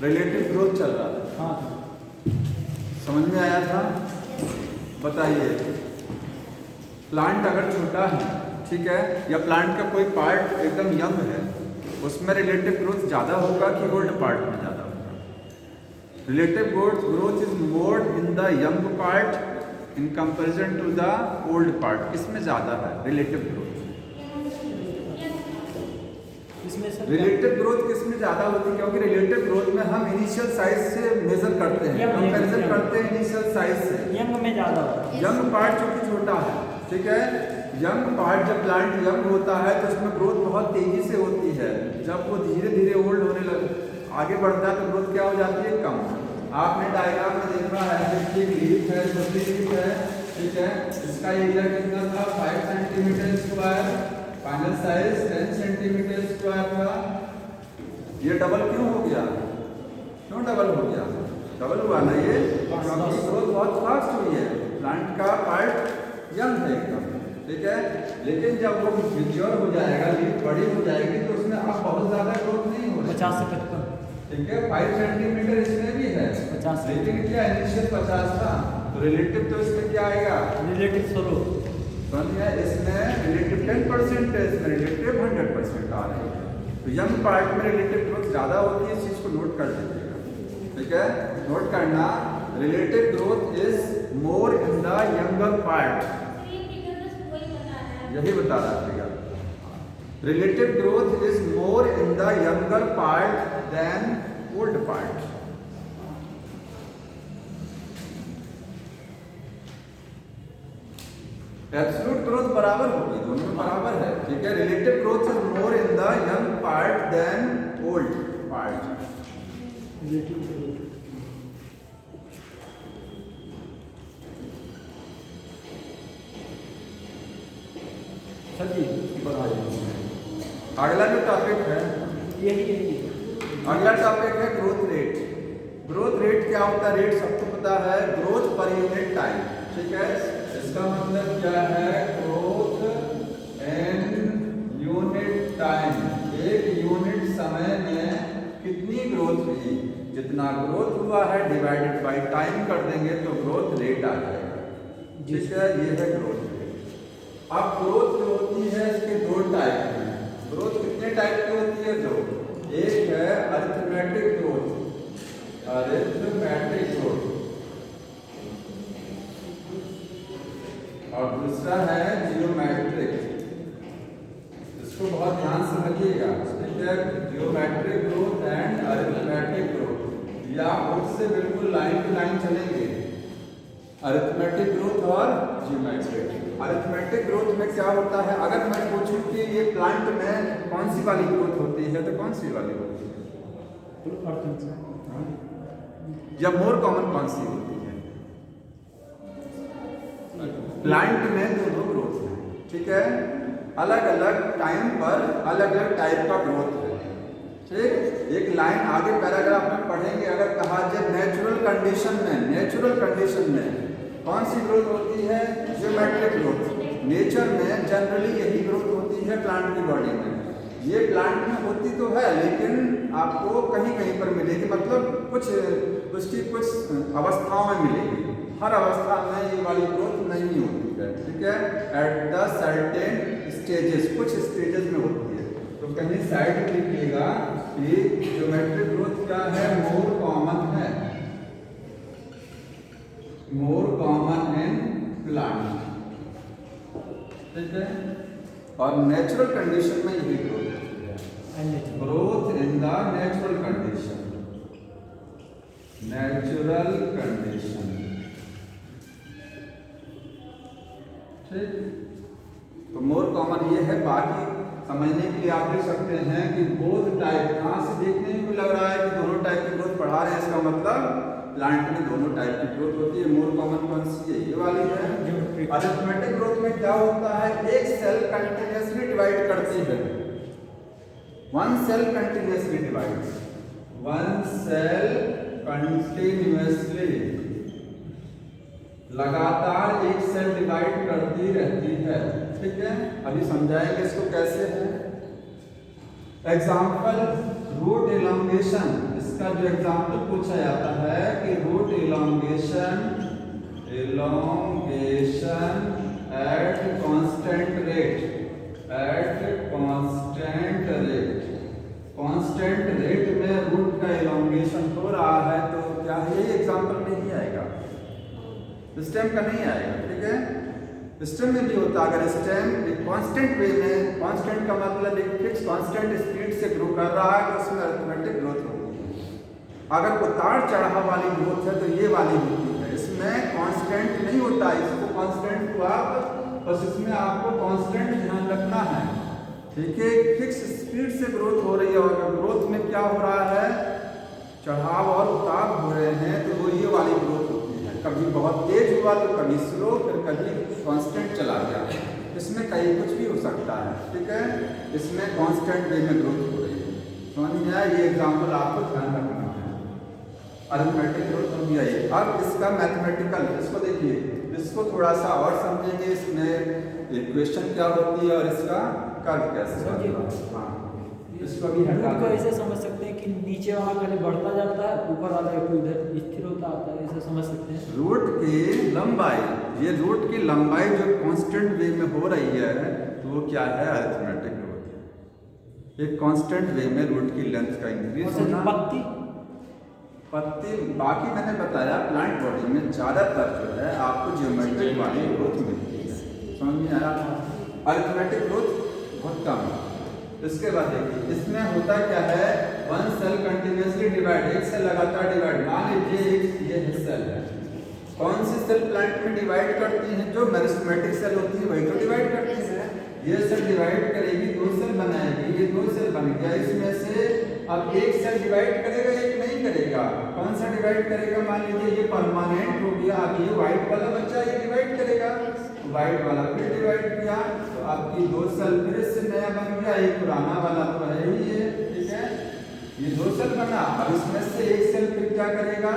Relative growth चल रहा था। हाँ समझ में आया था? बताइए, प्लांट अगर छोटा है, ठीक है, या प्लांट का कोई पार्ट एकदम यंग है, उसमें रिलेटिव ग्रोथ ज़्यादा होगा कि ओल्ड पार्ट में ज़्यादा होगा? Relative growth is more in the young part in comparison to the old part. किसमें ज़्यादा है रिलेटिव ग्रोथ? रिलेटिव ग्रोथ किसमें ज़्यादा होती है? क्योंकि रिलेटिव ग्रोथ में हम इनिशियल साइज से मेजर करते हैं, कंपैरिजन करते हैं इनिशियल साइज से। यंग में ज़्यादा होता है, यंग पार्ट चूंकि छोटा है, ठीक है, यंग पार्ट जब प्लांट यंग होता है तो उसमें ग्रोथ बहुत तेजी से होती है। जब वो धीरे धीरे ओल्ड होने लग आगे बढ़ता है तो ग्रोथ क्या हो जाती है? कम। आपने डायग्राम में देखा है कि एक लीफ है, छोटी लीफ है, ठीक है, इसका एरिया कितना था? 5 centimetre square, final size 10 centimetre square था। ये डबल क्यों हो गया? क्यों डबल हो गया? डबल हुआ ना ये, क्योंकि ग्रोथ बहुत फास्ट हुई है, प्लांट का पार्ट यंग है एकदम, ठीक है। लेकिन जब वो मैच्योर हो जाएगा, लीफ बड़ी हो जाएगी, तो उसमें अब बहुत ज़्यादा ग्रोथ नहीं हो 50 से 55, ठीक है। 5 सेंटीमीटर इसमें भी है 50, लेकिन क्या इनिशियल 50 था, तो रिलेटिव तो इसमें क्या आएगा? रिलेटिव 16। इसमें रिलेटिव 10% है, इसमें रिलेटिव 100% आ रही है। तो यंग पार्ट में रिलेटिव ग्रोथ ज़्यादा होती है, इस चीज़ को नोट कर लीजिएगा, ठीक है। नोट करना, relative growth is more in the younger part, यही बता रहा है। Relative growth is more in the younger part than old part. Absolute growth बराबर होगी, दोनों में बराबर है, ठीक है। Relative growth is more in the young part than old part. Sir जी अगला जो टॉपिक है, यही अगला टॉपिक है ग्रोथ रेट। ग्रोथ रेट क्या होता है? रेट सबको पता है, ग्रोथ पर यूनिट टाइम, ठीक है। इसका मतलब क्या है? ग्रोथ इन यूनिट टाइम, एक यूनिट समय में कितनी ग्रोथ हुई, जितना ग्रोथ हुआ है डिवाइडेड बाय टाइम कर देंगे तो ग्रोथ रेट आ जाएगा, ठीक है। ये है ग्रोथ रेट। अब ग्रोथ जो होती है इसके दो टाइप हैं। ग्रोथ कितने टाइप की होती है? दो। एक है अरिथमेटिक ग्रोथ, अरिथमेटिक ग्रोथ, और दूसरा है जियोमेट्रिक। इसको बहुत ध्यान से समझिएगा, ठीक है। Geometric growth and arithmetic growth, या उससे बिल्कुल लाइन टू लाइन चलेंगे, अरिथमेटिक ग्रोथ और जियोमेट्रिक। अरिथमेटिक ग्रोथ में क्या होता है? अगर मैं पूछूं कि ये प्लांट में कौन सी वाली ग्रोथ होती है, तो कौन सी वाली होती है? या मोर कॉमन कौन सी होती है? प्लांट में दोनों ग्रोथ है, ठीक है। अलग अलग टाइम पर अलग अलग टाइप का ग्रोथ है, ठीक। एक लाइन आगे पैराग्राफ में पढ़ेंगे, अगर कहा जाए नेचुरल कंडीशन में, नेचुरल कंडीशन में कौन सी ग्रोथ होती है? Geometric growth. नेचर में जनरली यही ग्रोथ होती है प्लांट की बॉडी में। ये प्लांट में होती तो है, लेकिन आपको कहीं कहीं पर मिलेगी, मतलब कुछ उसकी कुछ अवस्थाओं में मिलेगी, हर अवस्था में ये वाली ग्रोथ नहीं होती है, ठीक है। एट द सर्टेन स्टेजेस, कुछ स्टेजेस में होती है। तो कहीं साइड लिखिएगा कि जियोमेट्रिक ग्रोथ क्या है? मोर कॉमन है, मोर कॉमन इन प्लांट, ठीक है। और नेचुरल कंडीशन में यही ग्रोथ होती है, growth in the natural condition, natural condition, ठीक। तो मोर कॉमन ये है। बाकी समझने के लिए आप देख सकते हैं कि बोथ टाइप, कहाँ से देखने में भी लग रहा है कि दोनों टाइप की ग्रोथ पढ़ा रहे हैं, इसका मतलब प्लांट में दोनों टाइप की ग्रोथ होती है। मोर कॉमन कौन सी है? ये वाली है। अरिथमेटिक ग्रोथ में क्या होता है? एक सेल कंटिन्यूअसली डिवाइड करती है, one cell continuously divide, one cell continuously, लगातार एक सेल डिवाइड करती रहती है, ठीक है। अभी समझाएंगे इसको कैसे है। एग्जाम्पल रूट एलोंगेशन, इसका जो एग्जाम्पल पूछा जाता है कि root elongation at constant rate, constant rate में रूट का एलोंगेशन हो रहा है, तो क्या है, ये एग्जाम्पल में नहीं आएगा, स्टेम का नहीं आएगा, ठीक है। स्टेम में भी होता है, अगर स्टेम एक कांस्टेंट वे में, कांस्टेंट का मतलब एक फिक्स कांस्टेंट स्पीड से ग्रो कर रहा है, तो उसमें अरिथमेटिक ग्रोथ होती है। अगर उतार चढ़ाव वाली ग्रोथ है तो ये वाली होती है, इसमें कांस्टेंट नहीं होता, इसको कांस्टेंट को आप बस इसमें आपको कांस्टेंट ध्यान रखना है, ठीक है। फिक्स स्पीड से ग्रोथ हो रही है और ग्रोथ में क्या हो रहा है, चढ़ाव और उतार हो रहे हैं, तो वो ये वाली ग्रोथ होती है। कभी बहुत तेज हुआ तो कभी स्लो, फिर कभी कांस्टेंट चला गया, इसमें कहीं कुछ भी हो सकता है, ठीक है। इसमें कांस्टेंट वे में ग्रोथ हो रही है, समझ में आया। ये एग्जाम्पल आपको ध्यान रखना है। अरिथमेटिक ग्रोथ हो गया ये। अब इसका मैथमेटिकल, इसको देखिए, इसको थोड़ा सा और समझेंगे, इसमें इक्वेशन क्या होती है और इसका कर्व कैसे बनता है। हाँ, इसको भी हटा रूट को ऐसे समझ सकते हैं कि नीचे वाला पहले बढ़ता जाता है, ऊपर वाला इधर स्थिर होता आता है, ऐसे समझ सकते हैं। रूट की लंबाई, ये रूट की लंबाई जो कांस्टेंट वे में हो रही है, तो वो क्या है, अरिथमेटिक ग्रोथ। एक कांस्टेंट वे में रूट की लेंथ का इंक्रीज होना। पत्ती बाकी मैंने बताया, प्लांट बॉडी में ज़्यादातर जो है आपको ज्योमेट्रिक वाली ग्रोथ मिलती है, समझ में आया। अरिथमेटिक ग्रोथ बहुत कम है। इसके बाद देखिए, इसमें होता क्या है, वन सेल कंटिन्यूसली डिवाइड, एक सेल लगातार डिवाइड। मान लीजिए ये सेल है, कौन सी सेल प्लांट में डिवाइड करती है, जो मेरिस्टेमेटिक सेल होती है वही तो डिवाइड करती है। ये सेल डिवाइड करेगी, दो सेल बनाएगी, ये दो सेल बन गया, इसमें से अब एक सेल डिवाइड करेगा, एक नहीं करेगा। कौन सा डिवाइड करेगा, मान लीजिए ये परमानेंट हो गया, अब ये व्हाइट वाला बच्चा ये डिवाइड करेगा, व्हाइट वाला फिर डिवाइड किया, तो आपकी दो सेल फिर से नया बन गया, एक पुराना वाला तो है ही है, ठीक है। ये दो सेल बना, अब इसमें से एक सेल फिर क्या करेगा,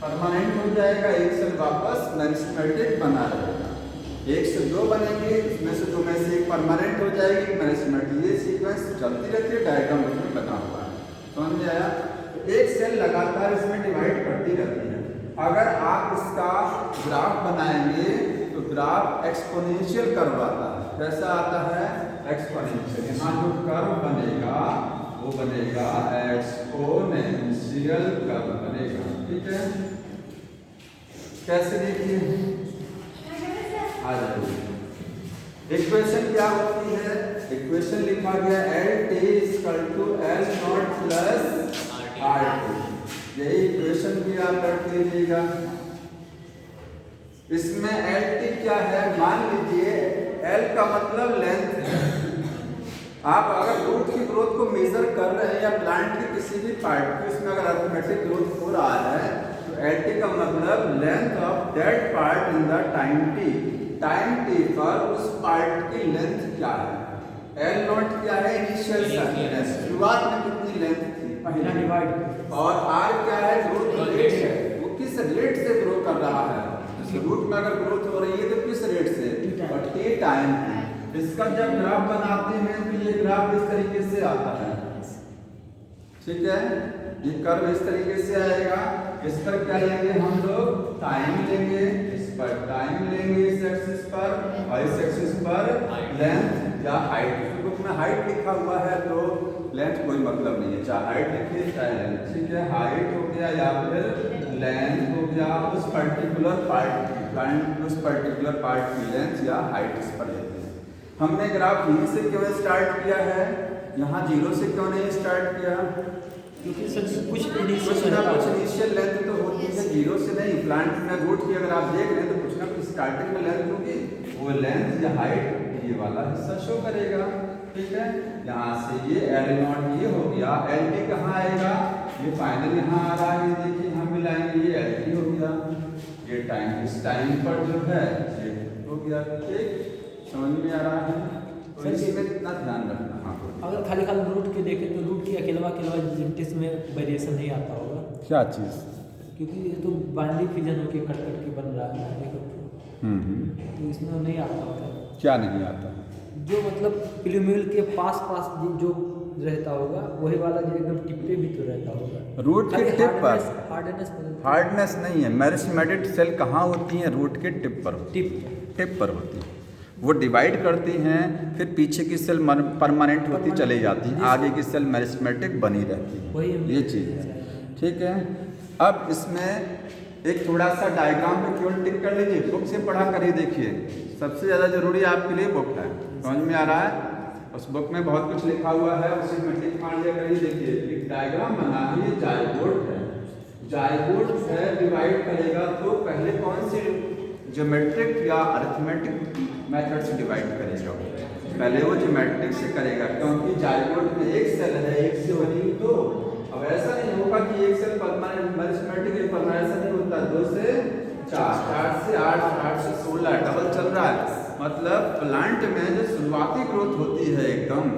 परमानेंट हो जाएगा, एक सेल वापस मेरिस्टेमेटिक बना रहेगा। एक से दो बनेंगे, इसमें से दो में से एक परमानेंट हो जाएगी, मेरिस्टेमेटिक। ये सीक्वेंस चलती रहती है, डायग्राम उसमें बना हुआ है, समझ में आया। तो एक सेल लगातार इसमें डिवाइड करती रहती है। अगर आप इसका ग्राफ बनाएंगे तो ग्राफ एक्सपोनेंशियल कर्व आता है। कैसा आता है, एक्सपोनेंशियल। यहाँ जो कर्व बनेगा वो बनेगा एक्सपोनेंशियल कर्व बनेगा, ठीक है। कैसे देखिए, आ जाइए, इक्वेशन क्या होती है, इक्वेशन लिखा गया LT = L0 + RT। यही इक्वेशन भी आप रख लीजिएगा। इसमें LT क्या है, मान लीजिए L का मतलब लेंथ है। आप अगर रूट की ग्रोथ को मेजर कर रहे हैं या प्लांट के किसी भी पार्ट की, उसमें अगर अरिथमेटिक ग्रोथ हो रहा है, तो LT का मतलब length of that part in the time t। Time t पर उस पार्ट की लेंथ क्या है। L0 क्या है, इनिशियल शुरुआत में कितनी लेंथ थी, पहला डिवाइड। और R क्या है, ग्रोथ रेट है, वो किस रेट से ग्रो कर रहा है। रूट में अगर ग्रोथ हो रही है तो किस रेट से, और t टाइम है। इसका जब ग्राफ बनाते हैं तो ये ग्राफ इस तरीके से आता है, ठीक है। ये कर्व इस तरीके से आएगा। इस पर क्या लेंगे हम लोग, टाइम लेंगे, इस पर टाइम लेंगे इस एक्सिस पर, और इस एक्सिस पर लेंथ या हाइट। बुक में हाइट लिखा हुआ है तो लेंथ कोई मतलब नहीं है, चाहे हाइट लिखिए चाहे लेंथ, ठीक है। हाइट हो गया या फिर लेंथ हो गया, उस पर्टिकुलर पार्ट की, प्लांट उस पर्टिकुलर पार्ट की लेंथ या हाइट इस पर लेते हैं। हमने ग्राफ यहीं से क्यों स्टार्ट किया है, यहाँ 0 से क्यों नहीं स्टार्ट किया, क्योंकि कुछ इनिशियल लेंथ तो होती है, 0 से नहीं। प्लांट में रूट की अगर आप देख रहे हैं तो कुछ ना कुछ स्टार्टिंग में लेंथ होगी, वो लेंथ या हाइट ये वाला हिस्सा शो करेगा, ठीक है। यहाँ से ये L0 ये हो गया, LT कहाँ आएगा, ये फाइनल यहाँ आ रहा है, देखिए यहाँ मिलाएंगे, ये LT हो गया, ये टाइम इस टाइम पर जो है ये हो गया, ठीक, समझ में आ रहा है। तो इसमें इतना ध्यान रखना। हाँ, अगर खाली रूट के देखें तो रूट की अकेला यूनिट्स में वेरिएशन नहीं आता होगा, क्या चीज़, क्योंकि ये तो बाइनरी फिजन होके कट के बन रहा है, तो इसमें नहीं आता होगा। क्या नहीं आता, जो मतलब प्लूम्यूल के पास जो रहता होगा वही वाला जो एकदम टिप पे भी तो रहता होगा। रूट के टिप पर हार्डनेस हार्डनेस नहीं है। मेरिस्टेमेटिक सेल कहाँ होती हैं? रूट के टिप पर होती टिप हैं। टिप पर होती हैं, वो डिवाइड करती हैं, फिर पीछे की सेल परमानेंट होती चली जाती है, आगे की सेल मेरिस्टेमेटिक बनी रहती है। वही ये चीज़ है, ठीक है। अब इसमें एक थोड़ा सा डायग्राम पे केवल टिक कर लीजिए, बुक से पढ़ा करिए। देखिए सबसे ज़्यादा जरूरी आपके लिए बुक है, समझ में आ रहा है? उस बुक में बहुत कुछ लिखा हुआ है, उसी में टिक मार लिया करिए। देखिए एक डायग्राम बना है, ये जाइगोट है। जाइगोट है डिवाइड करेगा तो पहले कौन सी ज्योमेट्रिक या अरिथमेटिक मेथड से डिवाइड करेगा? पहले वो ज्योमेट्रिक से करेगा, क्योंकि जाइगोट में एक सेल है, एक से बनी तो अब ऐसा नहीं होगा कि एक सेल परमानेंट मेरिस्टेमेटिक परमानेंट, ऐसा नहीं होता। 2 से 4, 4 से 8, 8 से 16 डबल चल रहा है। मतलब प्लांट में जो शुरुआती ग्रोथ होती है एकदम,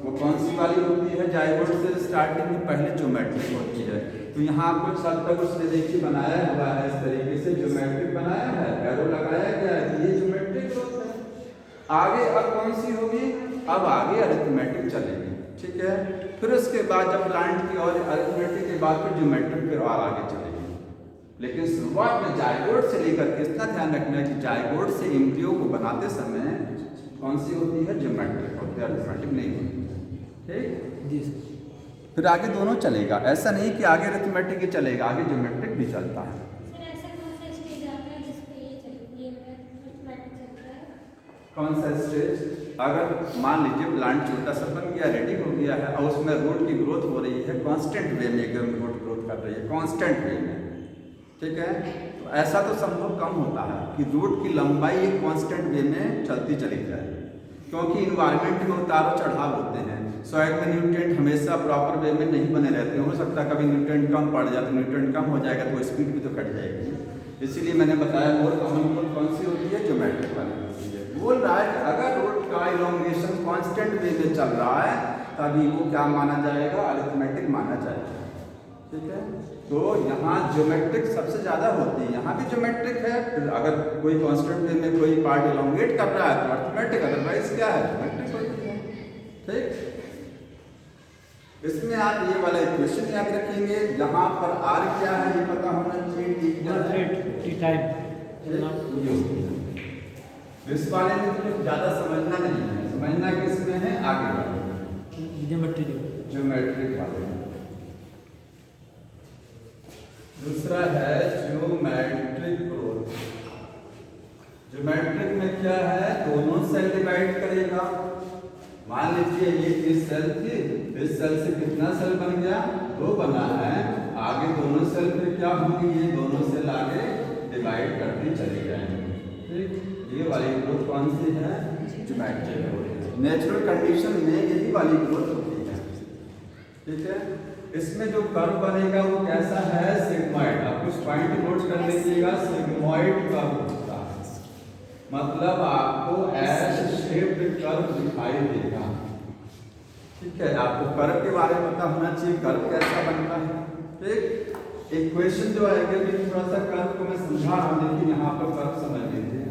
वो कौन सी वाली होती है? जाइगोट से स्टार्टिंग में पहले ज्योमेट्रिक होती है। तो यहाँ कुछ हद तक उसने देखिए बनाया हुआ है, इस तरीके से ज्योमेट्रिक बनाया है, एरो लगाया गया है कि ये ज्योमेट्रिक ग्रोथ है। आगे अब कौन सी होगी? अब आगे अरिथमेटिक चलेगी, ठीक है। फिर उसके बाद जब प्लांट की और अरिथमेटिक के बाद फिर ज्योमेट्रिक फिर और आगे चलेगी। लेकिन शुरुआत में जाइगोट से लेकर के इतना ध्यान रखना है कि जाइगोट से एम्ब्रियो को बनाते समय कौन सी होती है? ज्योमेट्रिक होती है, अरिथमेटिक नहीं होती, ठीक जी। फिर आगे दोनों चलेगा, ऐसा नहीं कि आगे अरिथमेटिक ही चलेगा, आगे ज्योमेट्रिक भी चलता है। कौन सा स्टेज? अगर मान लीजिए प्लांट छोटा सा बन गया, रेडी हो गया है और उसमें रूट की ग्रोथ हो रही है कांस्टेंट वे में, एकदम रूट ग्रोथ कर रही है कांस्टेंट वे में, ठीक है। तो ऐसा तो संभव कम होता है कि रूट की लंबाई एक कांस्टेंट वे में चलती चली जाए, क्योंकि इन्वायरमेंट में उतार चढ़ाव होते हैं। सॉइल में न्यूट्रिएंट हमेशा प्रॉपर वे में नहीं बने रहते हैं, हो सकता है कभी न्यूट्रिएंट कम पड़ जाए, तो न्यूट्रिएंट कम हो जाएगा तो स्पीड भी तो घट जाएगी। इसीलिए मैंने बताया मोर कॉमन ग्रोथ कौन सी होती है? ज्योमेट्रिक वाली होती है। बोल रहा है कि अगर रूट का इलोंगेशन कांस्टेंट वे में चल रहा है तभी वो क्या माना जाएगा? अरिथमेटिक माना जाएगा, ठीक है। तो यहाँ ज्योमेट्रिक सबसे ज़्यादा होती है, यहाँ भी ज्योमेट्रिक है। फिर अगर कोई कांस्टेंट वे में कोई पार्ट इलोंगेट कर रहा है तो अरिथमेटिक, अदरवाइज क्या है? ज्योमेट्रिक होती है, ठीक। इसमें आप ये वाला इक्वेशन याद रखेंगे, यहाँ पर आर क्या है ये पता होना चाहिए, टी क्या है, टी टाइम। इस वाले में तो कुछ ज़्यादा समझना नहीं है, समझना किसमें है? आगे वाले ज्योमेट्रिक वाले। दूसरा है ज्योमेट्रिक ग्रोथ। ज्योमेट्रिक में क्या है? दोनों सेल डिवाइड करेगा। मान लीजिए ये इस सेल थी, इस सेल से कितना सेल बन गया? 2 बना है। आगे दोनों सेल फिर क्या होंगे? ये दोनों सेल आगे डिवाइड करते चले जाएंगे, ठीक। ये वाली ग्रोथ कौन सी है? Geometric growth. नेचुरल कंडीशन में यही वाली ग्रोथ होती है, ठीक है। इसमें जो कर्व बनेगा वो कैसा है? सिग्मॉइड। आप कुछ पॉइंट नोट कर लीजिएगा, सिग्मॉइड कर्व होता है, मतलब आपको एस शेप्ड कर्व दिखाई देगा, ठीक है। आपको कर्व के बारे में पता होना चाहिए, कर्व कैसा बनता है, ठीक। इक्वेशन जो है कि थोड़ा सा कर्व को मैं समझा रहा हूँ, लेकिन यहाँ पर कर्व समझ लीजिए।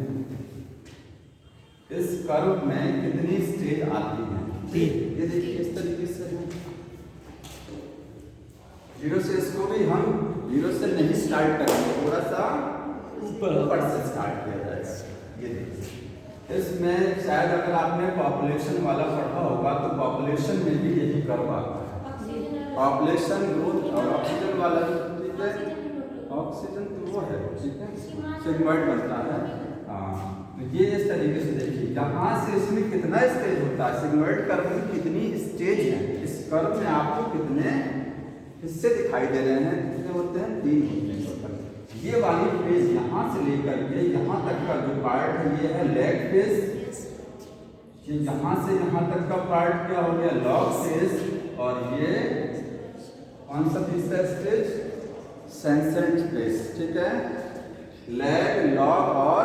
इस कर्व में कितनी स्टेज आती है? 3। ये देखिए इस तरीके से है, 0 से इसको भी हम 0 से नहीं स्टार्ट करेंगे, थोड़ा सा ऊपर से स्टार्ट किया जाएगा। ये देखिए इसमें शायद अगर आपने पॉपुलेशन वाला पढ़ा होगा तो पॉपुलेशन में भी यही कर्व आता है, पॉपुलेशन ग्रोथ और ऑक्सीजन वाला, ठीक है। ऑक्सीजन तो वो है, ठीक है, सिग्मॉइड बनता है। हाँ, ये इस तरीके से देखिए, यहाँ से इसमें कितना स्टेज होता है? सिग्मॉइड कर्व में कितनी स्टेज है? इस कर्व में आपको कितने हिस्से दिखाई दे रहे हैं? कितने होते हैं? 3 होते हैं टोटल। ये वाली फेज यहाँ से लेकर के यहाँ तक का जो पार्ट है ये है लैग फेज। ये यहाँ से यहाँ तक का पार्ट क्या हो गया? Log phase. और ये कौन सा तीसरा स्टेज? सेंसेंट फेज, ठीक है। लैग, लॉग और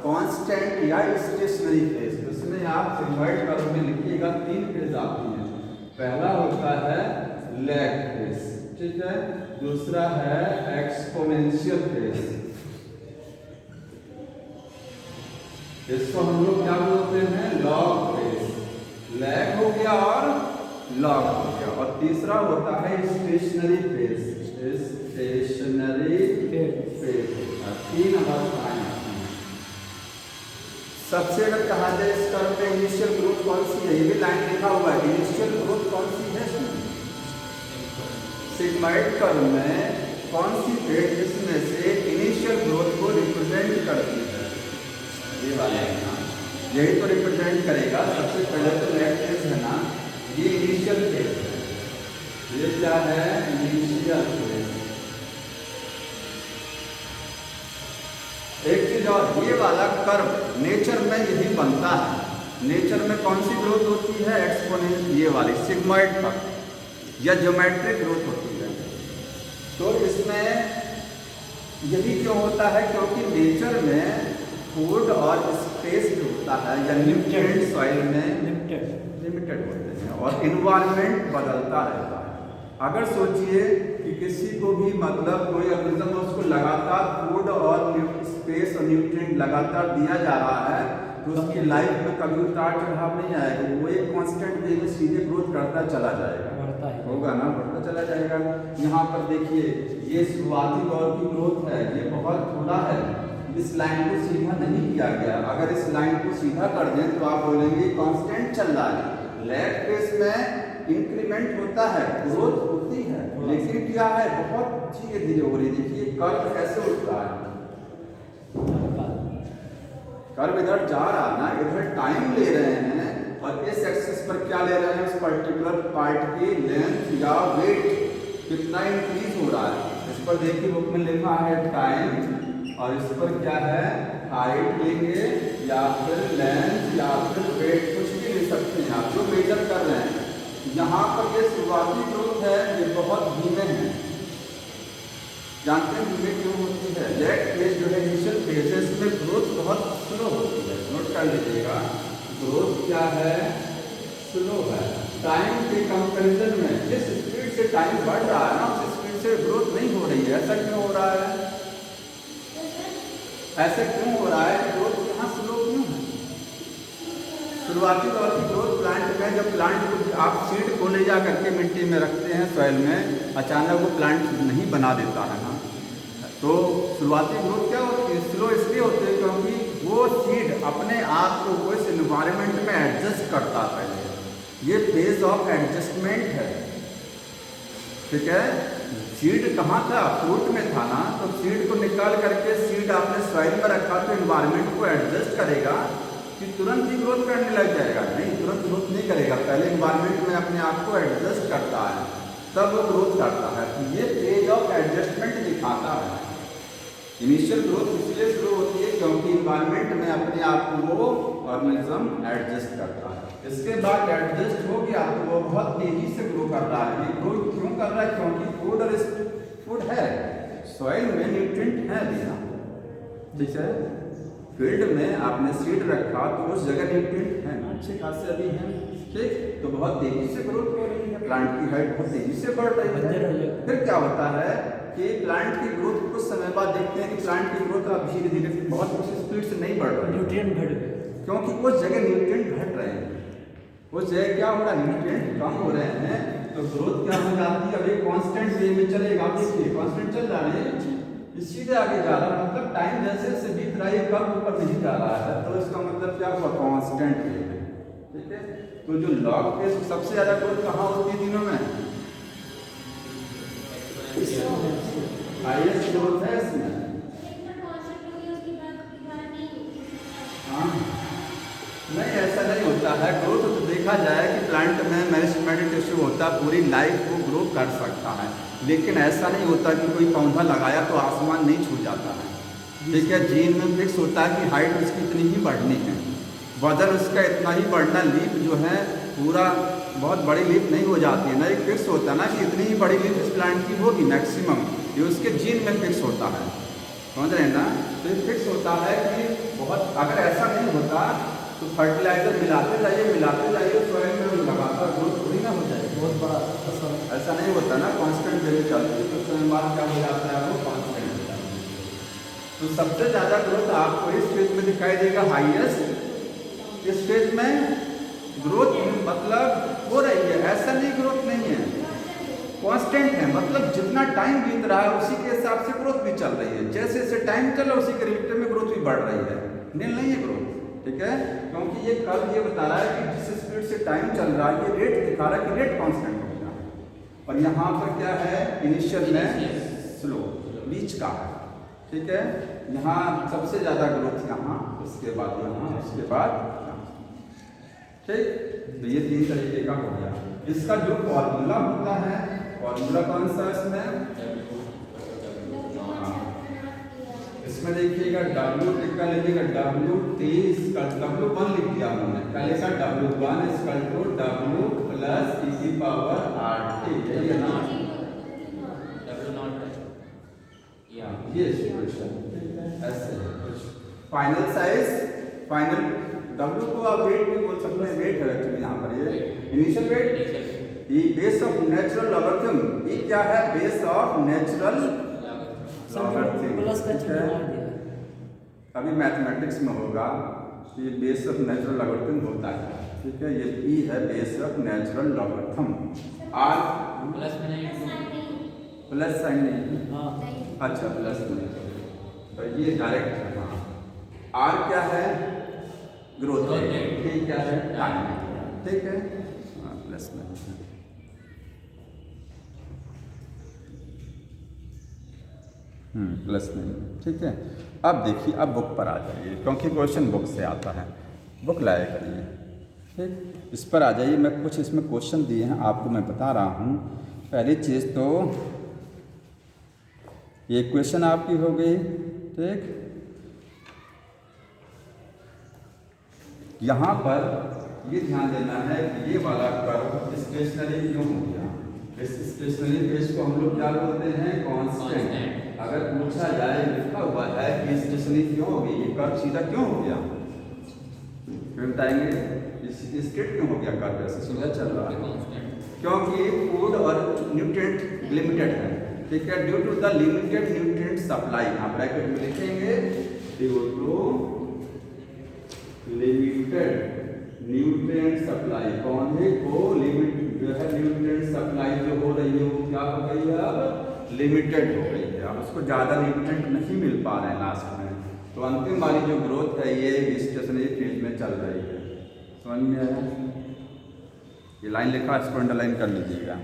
कांस्टेंट या स्टेशनरी फेज। तो इसमें आप सिग्मॉइड कर्व में लिखिएगा 3 फेज आती हैं। पहला होता है लैग फेज, ठीक है। दूसरा है एक्सपोनेंशियल फेज, इसको हम लोग क्या बोलते हैं? Log phase. लैग हो गया और लॉग हो गया। और तीसरा होता है स्टेशनरी फेज, स्टेशनरी फेज। 3 अवस्थाएं आती हैं। सबसे अगर कहा जाए इस कर्व पे इनिशियल ग्रोथ कौन सी है, ये भी लाइन लिखा हुआ है, इनिशियल ग्रोथ कौन सी है इसमें, सिग्मॉइड कर्व में कौन सी फेज इसमें से इनिशियल ग्रोथ को रिप्रेजेंट करती है, ये वाला है ना, यही तो रिप्रेजेंट करेगा। सबसे पहले तो लेफ्ट फेज है ना, ये इनिशियल फेज है, ये क्या है, इनिशियल फेज। एक चीज और, ये वाला कर्व नेचर में यही बनता है। नेचर में कौन सी ग्रोथ होती है, एक्सपोनेंट, ये वाली सिग्मॉइड कर्व या ज्योमेट्रिक ग्रोथ होती है। तो इसमें यही क्यों होता है, क्योंकि नेचर में फूड और स्पेस जो होता है या न्यूट्रिएंट सॉइल में लिमिटेड होते हैं और इन्वायरमेंट बदलता रहता है। अगर सोचिए कि किसी को भी मतलब कोई ऑर्गेनिज्म उसको लगातार फूड और स्पेस और न्यूट्रिएंट लगातार दिया जा रहा है, तो उसकी लाइफ में कभी उतार चढ़ाव नहीं आएगा, वो एक कांस्टेंट वे में सीधे ग्रोथ करता चला जाएगा, होगा ना, बढ़ता चला जाएगा। यहाँ पर देखिए ये शुरुआती दौर की ग्रोथ है, ये बहुत थोड़ा है, इस लाइन को सीधा नहीं किया गया। अगर इस लाइन को सीधा कर दें तो आप बोलेंगे कांस्टेंट चल रहा है। लेफ्ट फेज में इंक्रीमेंट होता है, ग्रोथ होती है, लेकिन क्या है, बहुत धीरे धीरे हो रही। देखिए कर्व कैसे उठ रहा है, कर्व इधर जा रहा ना, इधर टाइम ले रहे हैं और इस एक्सिस पर क्या ले रहे हैं, उस पर्टिकुलर पार्ट की लेंथ या वेट कितना इंक्रीज हो रहा है। इस पर देखिए बुक में लिखा है टाइम, और इस पर क्या है, हाइट लेंगे या फिर लेंथ या फिर वेट, कुछ भी ले सकते हैं आप जो मेजर कर रहे हैं। यहाँ पर ये शुरुआती ग्रोथ है, ये बहुत धीमे है। जानते हैं धीमे क्यों होती है, लेफ्ट फेज जो है इनिशियल फेज है, इसमें ग्रोथ बहुत स्लो होती है। नोट कर लीजिएगा, ग्रोथ क्या है, स्लो है। टाइम के कंपैरिजन में जिस स्पीड से टाइम बढ़ रहा है ना, उस स्पीड से ग्रोथ नहीं हो रही है। ऐसा क्यों हो रहा है, ऐसे क्यों हो रहा है, ग्रोथ यहाँ स्लो क्यों है। शुरुआती दौर की ग्रोथ प्लांट में, जब प्लांट को आप सीड को ले जा करके मिट्टी में रखते हैं सॉइल में, अचानक वो प्लांट नहीं बना देता है ना, तो शुरुआती ग्रोथ क्या होती है, स्लो इसलिए होती है क्योंकि वो सीड अपने आप को उस एनवायरनमेंट में एडजस्ट करता है। ये फेज ऑफ एडजस्टमेंट है, ठीक है। सीड कहाँ था, फ्रूट में था ना, तो सीड को निकाल करके सीड आपने सॉइल में रखा तो एनवायरनमेंट को एडजस्ट करेगा कि तुरंत ही ग्रोथ करने लग जाएगा, नहीं, तुरंत ग्रोथ नहीं करेगा, पहले एनवायरनमेंट में अपने आप को एडजस्ट करता है, तब वो ग्रोथ करता है। तो ये फेज ऑफ एडजस्टमेंट दिखाता है। इनिशियल ग्रोथ इसलिए शुरू होती है क्योंकि एनवायरनमेंट में अपने आप को वो ऑर्गेनिज्म एडजस्ट करता है। इसके बाद एडजस्ट हो गया तो वो बहुत तेजी से ग्रो कर रहा है। ये ग्रो क्यों कर रहा है, क्योंकि फूड और फूड है, सॉइल में न्यूट्रिएंट है देना, ठीक है। फील्ड में आपने सीड रखा तो उस जगह न्यूट्रिएंट है ना, अच्छे खासे अभी हैं, ठीक, तो बहुत तेजी से ग्रोथ हो रही है, प्लांट की हाइट बहुत तेजी से बढ़ रही है। फिर क्या होता है कि प्लांट की ग्रोथ कुछ समय बाद देखते हैं कि प्लांट की ग्रोथ अब धीरे धीरे बहुत उस स्पीड से नहीं बढ़ रही, न्यूट्रिएंट घट गए, क्योंकि उस जगह न्यूट्रिएंट घट रहे हैं, उस जगह क्या हो रहा है, न्यूट्रिएंट कम हो रहे हैं, तो ग्रोथ क्या हो जाती है, अभी कांस्टेंट वे में चलेगा। देखिए कांस्टेंट चल रहा है, सीधे आगे जा रहा है, मतलब टाइम जैसे जैसे बीत रहा है कम ऊपर नहीं जा रहा है, तो इसका मतलब क्या हुआ, कांस्टेंट वे में, ठीक है। तो जो लॉग फेज सबसे ज्यादा ग्रोथ कहाँ होती है दिनों में, हाईएस्ट ग्रोथ है इसमें। हाँ नहीं, ऐसा नहीं होता है। ग्रोथ तो देखा जाए कि प्लांट में मेरिस्टेमेटिक टिश्यू होता है, पूरी लाइफ को ग्रो कर सकता है, लेकिन ऐसा नहीं होता कि कोई पौधा लगाया तो आसमान नहीं छू जाता है, ठीक है। जीन में फिक्स होता है कि हाइट उसकी इतनी ही बढ़नी है, वजन उसका इतना ही बढ़ना, लीफ जो है पूरा बहुत बड़ी लीफ नहीं हो जाती है ना, एक फिक्स होता है ना कि इतनी ही बड़ी लीफ इस प्लांट की होगी मैक्सिमम, ये उसके जीन में फिक्स होता है, समझ रहे हैं ना। तो ये फिक्स होता है कि बहुत, अगर ऐसा नहीं होता तो फर्टिलाइजर मिलाते जाइए सॉइल में लगातार ग्रोथ थोड़ी ना हो जाएगी, बहुत बड़ा असर ऐसा नहीं होता ना, कांस्टेंट वे में चलती है, तो समय बाद क्या हो जाता है, वो कांस्टेंट हो जाता है। तो सबसे ज़्यादा ग्रोथ आपको इस फेज में दिखाई देगा, हाईएस्ट इस फेज में, ग्रोथ मतलब हो रही है, ऐसा नहीं ग्रोथ नहीं है, कांस्टेंट है, मतलब जितना टाइम बीत रहा है उसी के हिसाब से ग्रोथ भी चल रही है। जैसे जैसे टाइम चल रहा है उसी के रिलेटेड में ग्रोथ भी बढ़ रही है, नील नहीं है ग्रोथ, ठीक है। क्योंकि ये कल ये बता रहा है कि जिस स्पीड से टाइम चल रहा है ये रेट दिखा रहा है कि रेट कांस्टेंट हो गया, और यहाँ पर क्या है इनिशियल में स्लो बीच का है, ठीक है। यहाँ सबसे ज़्यादा ग्रोथ यहाँ, उसके बाद यहाँ, उसके बाद यहाँ, ठीक। तो ये 3 तरीके का हो गया। इसका जो फॉर्मूला होता है, फॉर्मूला कौन सा इसमें, इसमें देखिएगा W लिखा लीजिएगा, W इसका W1 लिख दिया हमने, पहले का W1 equal to W plus e power RT, यही है ना, ये इक्वेशन ऐसे है। फाइनल साइज, फाइनल W को आप वेट भी बोल सकते हैं, वेट है एक्चुअली यहाँ पर, ये इनिशियल वेट, ये बेस ऑफ नेचुरल लॉगरिथम, ये क्या है, base of natural logarithm, plus का चिन्ह मार दिया। अभी मैथमेटिक्स में होगा, ये बेस ऑफ नेचुरल लॉगरिथम होता है, ठीक है। ये E है base of natural logarithm, R plus में नहीं, प्लस साइन नहीं, हाँ अच्छा प्लस नहीं, तो ये डायरेक्ट है, हाँ। R क्या है, ग्रोथ रेट, T क्या है, टाइम, ठीक है, हाँ प्लस में, प्लस नहीं, ठीक है। अब देखिए, अब बुक पर आ जाइए, क्योंकि क्वेश्चन बुक से आता है, बुक लाया करिए, ठीक। इस पर आ जाइए, मैं कुछ इसमें क्वेश्चन दिए हैं आपको, मैं बता रहा हूँ। पहली चीज़ तो ये क्वेश्चन आपकी हो गई, ठीक। यहाँ पर ये ध्यान देना है कि ये वाला कर्व स्टेशनरी क्यों हो गया, इस स्टेशनरी बेस को हम लोग क्या बोलते हैं, कांस्टेंट। अगर पूछा जाए, लिखा हुआ है कि स्टेशनरी क्यों हो गई, ये कर्व सीधा क्यों हो गया, फिर बताएंगे स्ट्रेट क्यों हो गया कर्व, ऐसे सीधा चल रहा है, क्योंकि फूड और न्यूट्रिएंट लिमिटेड है, ठीक है। Due to the limited nutrient supply, आप ब्रैकेट में लिखेंगे due to limited nutrient supply, कौन है वो, लिमिट जो है न्यूट्रिएंट सप्लाई जो हो रही है वो क्या हो गई है, अब लिमिटेड हो गई है, अब उसको ज़्यादा न्यूट्रिएंट नहीं मिल पा रहे हैं लास्ट में, तो अंतिम वाली जो ग्रोथ है ये स्टेशनरी फील्ड में चल रही है, समझ में आया। ये लाइन लिखा, इसको अंडरलाइन कर लीजिएगा।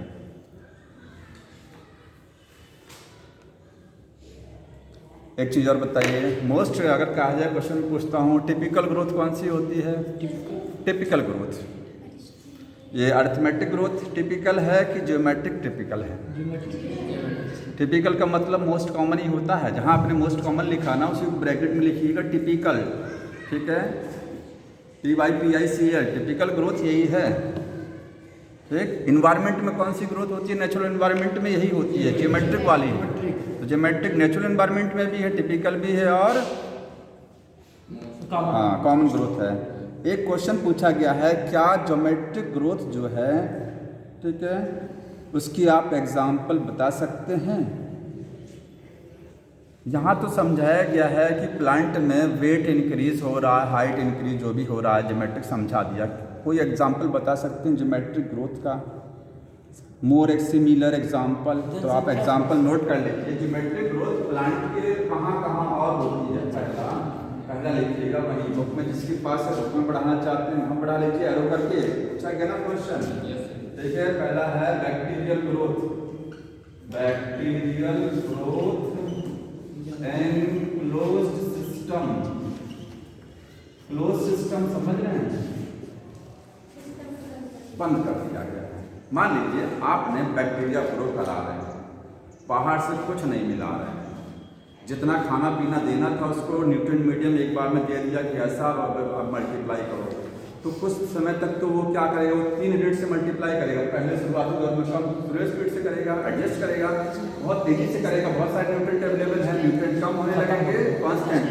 एक चीज़ और बताइए, मोस्ट अगर कहा जाए, क्वेश्चन पूछता हूँ, टिपिकल ग्रोथ कौन सी होती है, टिपिकल ग्रोथ, ये अरिथमेटिक ग्रोथ टिपिकल है कि ज्योमेट्रिक टिपिकल है, टिपिकल का मतलब मोस्ट कॉमन ही होता है, जहाँ आपने मोस्ट कॉमन लिखा ना उसी को ब्रैकेट में लिखिएगा टिपिकल, ठीक है, TYPICL, टिपिकल ग्रोथ यही है, ठीक। इन्वायरमेंट में कौन सी ग्रोथ होती है, नेचुरल इन्वायरमेंट में यही होती है, ज्योमेट्रिक वाली, तो ज्योमेट्रिक नेचुरल इन्वायरमेंट में भी है, टिपिकल भी है, और हाँ कॉमन ग्रोथ है। एक क्वेश्चन पूछा गया है, क्या ज्योमेट्रिक ग्रोथ जो है, ठीक है, उसकी आप एग्जाम्पल बता सकते हैं। यहाँ तो समझाया गया है कि प्लांट में वेट इंक्रीज हो रहा है, हाइट इंक्रीज जो भी हो रहा है, ज्योमेट्रिक समझा दिया। कोई एग्जाम्पल बता सकते हैं ज्योमेट्रिक ग्रोथ का, मोर एक सिमिलर एग्जाम्पल, तो आप एग्जाम्पल नोट कर लीजिए। ज्योमेट्रिक ग्रोथ प्लांट के कहाँ कहाँ और होती है, पहला लिखिएगा वही बुक में, जिसके पास है बुक में पढ़ाना चाहते हैं वहाँ पढ़ा लीजिए, एरो करके। अच्छा गया ना क्वेश्चन, देखिए पहला है bacterial growth, bacterial growth enclosed system, close system समझ रहे हैं, बंद कर दिया गया है। मान लीजिए आपने बैक्टीरिया ग्रो करा रहे हैं, बाहर से कुछ नहीं मिला रहे हैं, जितना खाना पीना देना था उसको न्यूट्रिएंट मीडियम एक बार में दे दिया कि ऐसा अब मल्टीप्लाई करो, तो कुछ समय तक तो वो क्या करेगा, वो 3 रेट से मल्टीप्लाई करेगा। पहले शुरुआती दौर में कम स्लो स्पीड से करेगा, एडजस्ट करेगा, बहुत तेजी से करेगा, बहुत सारे न्यूट्रिएंट अवेलेबल हैं, न्यूट्रिएंट कम होने लगेंगे कांस्टेंट।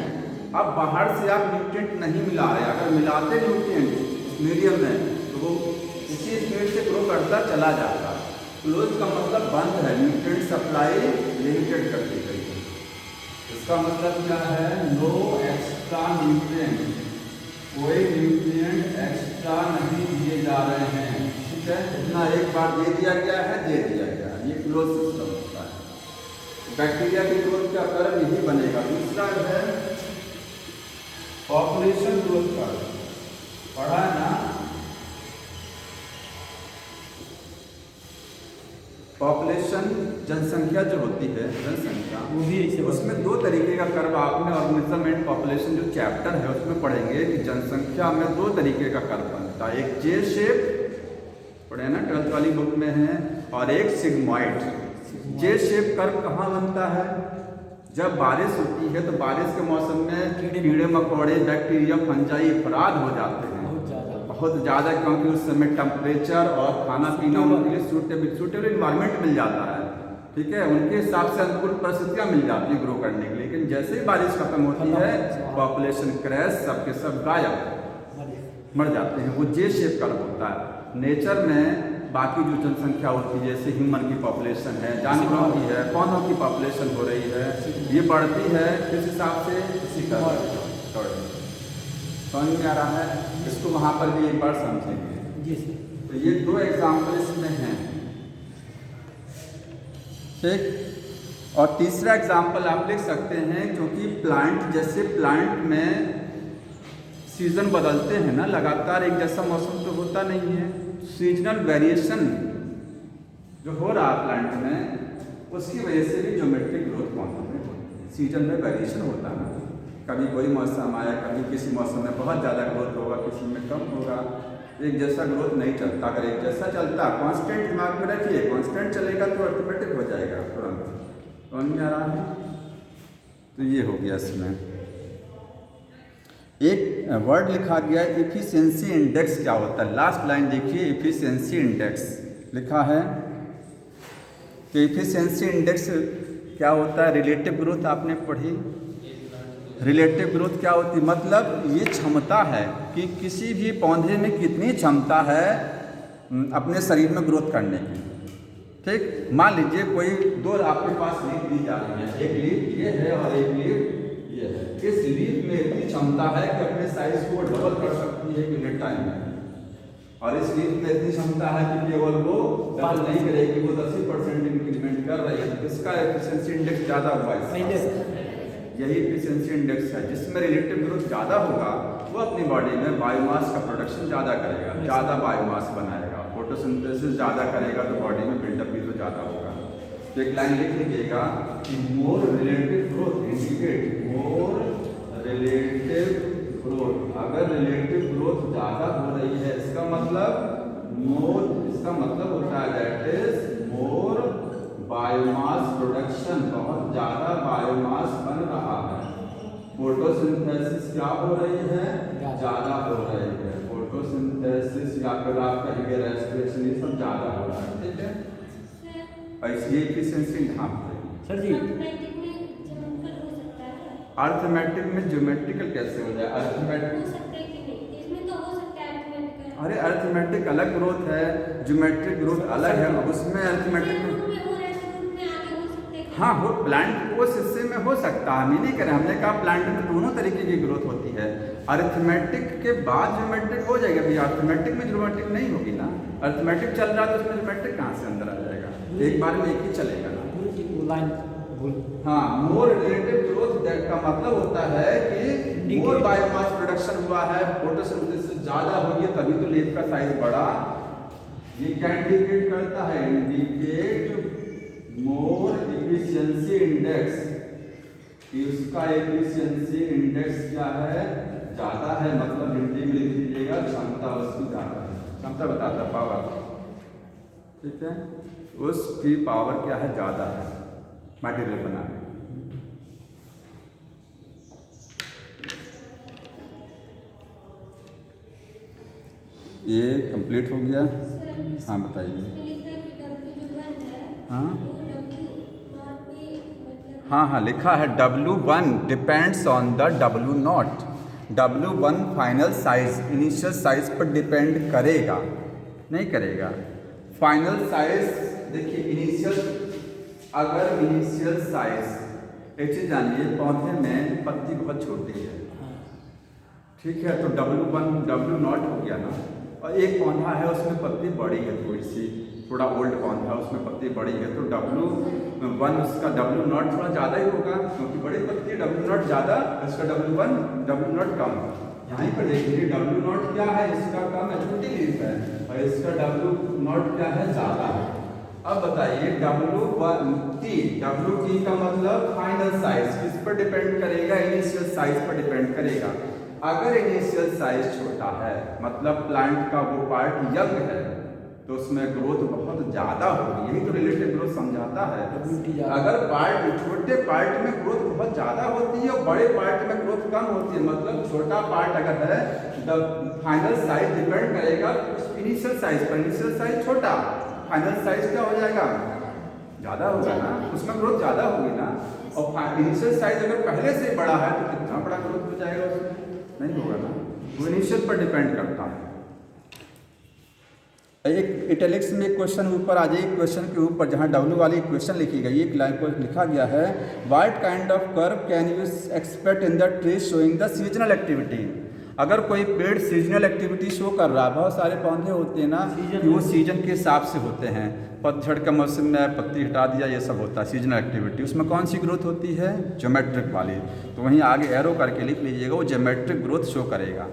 अब बाहर से आप न्यूट्रिएंट नहीं मिला रहे, अगर मिलाते न्यूट्रिएंट मीडियम में तो वो इसी स्पीड से ग्रो करता चला जाता। क्लोज का मतलब बंद है, न्यूट्रिएंट सप्लाई लिमिटेड कर दी गई है। इसका मतलब क्या है, नो एक्स्ट्रा न्यूट्रिएंट, कोई न्यूट्रिएंट एक्स्ट्रा एक्स्ट्रा नहीं दिए जा रहे हैं, ठीक है। इतना एक बार दे दिया गया है, दे दिया गया है, ये क्लोज सिस्टम होता है। बैक्टीरिया की ग्रोथ का कर्व यही बनेगा। दूसरा है पॉपुलेशन ग्रोथ कर्व, पढ़ा है ना। पॉपुलेशन जनसंख्या जो होती है, जनसंख्या वो भी ऐसे उसमें दो तरीके का कर्व आपने ऑर्गेनिज्म एंड पॉपुलेशन जो चैप्टर है उसमें पढ़ेंगे कि जनसंख्या में दो तरीके का कर्व बनता है। एक जे शेप पढ़े ना 12th वाली बुक में है, और एक सिग्मॉइड। जे शेप कर्व कहाँ बनता है? जब बारिश होती है तो बारिश के मौसम में कीड़े मकोड़े, बैक्टीरिया, फंजाई अफराद हो जाते हैं बहुत ज़्यादा, क्योंकि उस समय टेम्परेचर और खाना पीना उनके लिए सूटेबल इन्वायरमेंट मिल जाता है, ठीक है। उनके हिसाब से अनुकूल परिस्थितियाँ मिल जाती है ग्रो करने के लिए। लेकिन जैसे ही बारिश खत्म होती है पॉपुलेशन क्रैश, सबके सब गायब मर जाते हैं। वो जे शेप कर्व होता है। नेचर में बाकी जो जनसंख्या होती है, जैसे ह्यूमन की पॉपुलेशन है, जानवरों की है, पौधों की पॉपुलेशन हो रही है, ये बढ़ती है किस हिसाब से? इसी कर्व। समझ में आ रहा है? इसको वहाँ पर भी एक बार समझेंगे जी सर। तो ये दो एग्जाम्पल इसमें हैं, ठीक। और तीसरा एग्जाम्पल आप लिख सकते हैं, क्योंकि प्लांट, जैसे प्लांट में सीजन बदलते हैं ना, लगातार एक जैसा मौसम तो होता नहीं है। सीजनल वेरिएशन जो हो रहा है प्लांट में, उसकी वजह से भी ज्योमेट्रिक ग्रोथ पौधों में होती है। सीजन में वेरिएशन होता है ना, कभी कोई मौसम आया, कभी किसी मौसम में बहुत ज़्यादा ग्रोथ होगा, किसी में कम होगा। एक जैसा ग्रोथ नहीं चलता। अगर एक जैसा चलता, कांस्टेंट दिमाग में रखिए, कांस्टेंट चलेगा तो ऑटोमेटिक हो जाएगा तुरंत। समझ में आ रहा है? तो ये हो गया इसमें। एक वर्ड लिखा गया है एफिशिएंसी इंडेक्स। क्या होता है? लास्ट लाइन देखिए, एफिशिएंसी इंडेक्स लिखा है कि एफिशिएंसी इंडेक्स क्या होता है? रिलेटिव ग्रोथ आपने पढ़ी। रिलेटिव ग्रोथ क्या होती है? मतलब ये क्षमता है कि किसी भी पौधे में कितनी क्षमता है अपने शरीर में ग्रोथ करने की, ठीक। मान लीजिए कोई दो आपके पास लीफ दी जा रही है, एक लीफ ये है और एक लीफ ये है। इस लीफ में इतनी क्षमता है कि अपने साइज को डबल कर सकती है यूनिट टाइम में, और इस लीफ में इतनी क्षमता है कि केवल वो डबल नहीं करेगी, वो 10% इंक्रीमेंट कर रही है। इसका एफिशिएंसी इंडेक्स ज़्यादा हुआ है। यही एफिशिएंसी इंडेक्स है। जिसमें रिलेटिव ग्रोथ ज़्यादा होगा वो अपनी बॉडी में बायोमास का प्रोडक्शन ज़्यादा करेगा, ज़्यादा बायोमास बनाएगा, फोटोसिंथेसिस ज़्यादा करेगा, तो बॉडी में बिल्डअप भी तो ज़्यादा होगा। तो एक लाइन लिख लीजिएगा कि मोर रिलेटिव ग्रोथ इंडिकेट मोर रिलेटिव ग्रोथ। अगर रिलेटिव ग्रोथ ज़्यादा हो रही है, इसका मतलब मोर, इसका मतलब होता है that is more biomass production, बहुत ज़्यादा बायोमास बन रहा है। फोटोसिंथेसिस क्या हो रही है? ज़्यादा हो रही है। फोटोसिंथेसिस या फिर आप कहेंगे रेस्पिरेशन, ये सब ज़्यादा हो रहा है, ठीक है। ऐसी एफिशिएंसी हाँ सर जी। अर्थमेटिक में ज्योमेट्रिकल कैसे हो जाए? अर्थमेटिक, अरे अर्थमेटिक अलग ग्रोथ है, ज्योमेट्रिक ग्रोथ अलग है। उसमें अर्थमेटिक में हाँ हो, प्लांट उस हिस्से में हो सकता है, हम ही नहीं करें। हमने कहा प्लांट में दोनों तरीके की ग्रोथ होती है। अर्थमेटिक के बाद ज्योमेट्रिक हो जाएगा भैया, अर्थमेटिक में ज्योमेट्रिक नहीं होगी ना। अर्थमेटिक चल रहा है तो उसमें ज्योमेट्रिक कहाँ से अंदर आ जाएगा? एक बार में एक ही चलेगा ना। हाँ, मोर रिलेटिव ग्रोथ का मतलब होता है कि मोर बायोमास प्रोडक्शन हुआ है, फोटोसिंथेसिस ज़्यादा होगी, तभी तो लीफ का साइज बढ़ा। ये क्या इंडिकेट करता है? इंडिकेट मोर एफिशिएंसी इंडेक्स, कि उसका एफिशिएंसी इंडेक्स क्या है? ज़्यादा है। मतलब हिंदी में लिख लीजिएगा, क्षमता उसकी ज़्यादा है। क्षमता बताता है पावर, ठीक है। उसकी पावर क्या है? ज़्यादा है मटेरियल बनाने। ये कंप्लीट हो गया। हाँ बताइए। हाँ, लिखा है W1 depends on the W0। W1 final size, initial size पर डिपेंड करेगा, नहीं करेगा। फाइनल साइज देखिए, इनिशियल, अगर इनिशियल साइज एक चीज़ जानिए, पौधे में पत्ती बहुत छोटी है, ठीक है, तो W1 W0 हो गया ना, और एक पौधा है उसमें पत्ती बड़ी है, थोड़ी सी, थोड़ा ओल्ड पौधा है उसमें पत्ती बड़ी है, तो W1 उसका W0 थोड़ा ज़्यादा ही होगा क्योंकि बड़ी पत्ती है, W0 ज़्यादा, इसका W1 W0 कम। यहाँ पर देखिए W0 क्या है, इसका कम है, छोटी लीफ है, और इसका W0 क्या है, ज़्यादा है। अब बताइए W1T का मतलब फाइनल साइज किस पर डिपेंड करेगा, इनिशियल साइज पर डिपेंड करेगा। अगर इनिशियल साइज छोटा है मतलब प्लांट का वो पार्ट यंग है तो उसमें ग्रोथ बहुत ज़्यादा होगी, यही तो रिलेटिव ग्रोथ समझाता है। अगर छोटे पार्ट में ग्रोथ बहुत ज़्यादा होती है और बड़े पार्ट में ग्रोथ कम होती है, मतलब छोटा पार्ट अगर है द फाइनल साइज डिपेंड करेगा इनिशियल साइज पर, इनिशियल साइज छोटा, फाइनल साइज क्या हो जाएगा, ज़्यादा होगा ना, उसमें ग्रोथ ज़्यादा होगी ना। और इनिशियल साइज अगर पहले से बड़ा है तो कितना बड़ा ग्रोथ हो जाएगा उसमें, नहीं होगा ना, वो इनिशियल पर डिपेंड करता है। एक इटैलिक्स में क्वेश्चन ऊपर आ जाइए, क्वेश्चन के ऊपर जहाँ W वाली क्वेश्चन लिखी गई, एक लाइन को लिखा गया है what kind of curve can you expect in the tree showing the seasonal activity. अगर कोई पेड़ सीजनल एक्टिविटी शो कर रहा है, बहुत सारे पौधे होते हैं ना कि वो सीजन के हिसाब से होते हैं, पतझड़ का मौसम में पत्ती हटा दिया, ये सब होता है सीजनल एक्टिविटी, उसमें कौन सी ग्रोथ होती है, ज्योमेट्रिक वाली। तो वहीं आगे एरो करके लिख लीजिएगा, वो ज्योमेट्रिक ग्रोथ शो करेगा।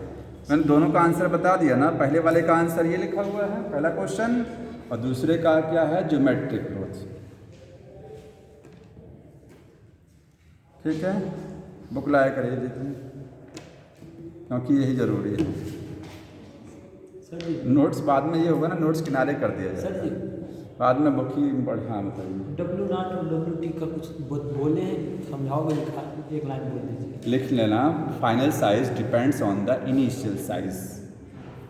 मैंने दोनों का आंसर बता दिया ना, पहले वाले का आंसर ये लिखा हुआ है पहला क्वेश्चन, और दूसरे का क्या है, ज्योमेट्रिक ग्रोथ। ठीक है, बुक लाया करिए देखिए क्योंकि यही जरूरी है। सर जी नोट्स बाद में ये होगा ना, नोट्स किनारे कर दिया सर जाए, जी बाद में बुक ही बढ़िया बताइए। W0 और WT का कुछ बोले हैं, समझाओगे, एक लाइन बोल दीजिए। लिख लेना, final size depends on the initial size,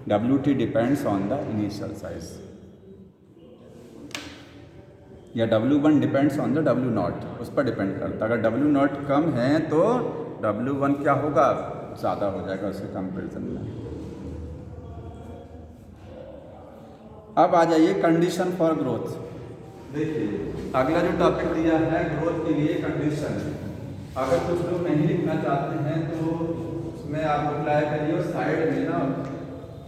WT depends on the initial size, या W1 depends on the W0, उस पर डिपेंड करता है। अगर W0 कम है तो W1 क्या होगा, ज़्यादा हो जाएगा उसके कंपेरिजन में। अब आ जाइए कंडीशन फॉर ग्रोथ। देखिए अगला जो टॉपिक दिया है ग्रोथ के लिए कंडीशन, अगर कुछ लोग नहीं लिखना चाहते हैं तो उसमें आप अप्लाई करिए और साइड में ना,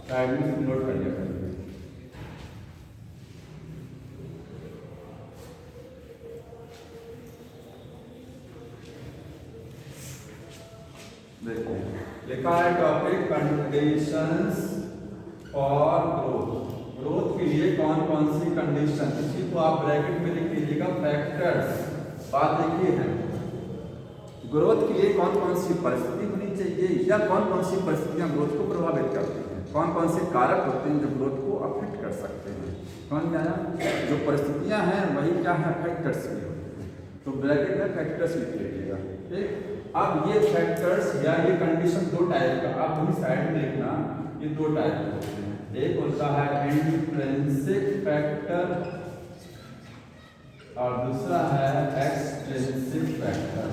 साइड में नोट कर लिया करिए। देखिए लिखा है topic conditions for growth. Growth के लिए कौन कौन सी कंडीशन, इसी को आप ब्रैकेट में लिख लीजिएगा, फैक्टर्स। बात देखिए है ग्रोथ के लिए कौन कौन सी परिस्थिति होनी चाहिए या कौन कौन सी परिस्थितियां ग्रोथ को प्रभावित करती हैं, कौन कौन से कारक होते हैं जो ग्रोथ को अफेक्ट कर सकते हैं। कौन क्या है, जो परिस्थितियां हैं वही क्या है, फैक्टर्स भी होते हैं। तो ब्रैकेट में फैक्टर्स लिख लीजिएगा। ठीक, अब ये फैक्टर्स या ये कंडीशन दो टाइप का, आप वही साइड में लिखना, ये दो टाइप के होते हैं। एक होता है इंट्रिंसिक फैक्टर और दूसरा है एक्सट्रिंसिक फैक्टर,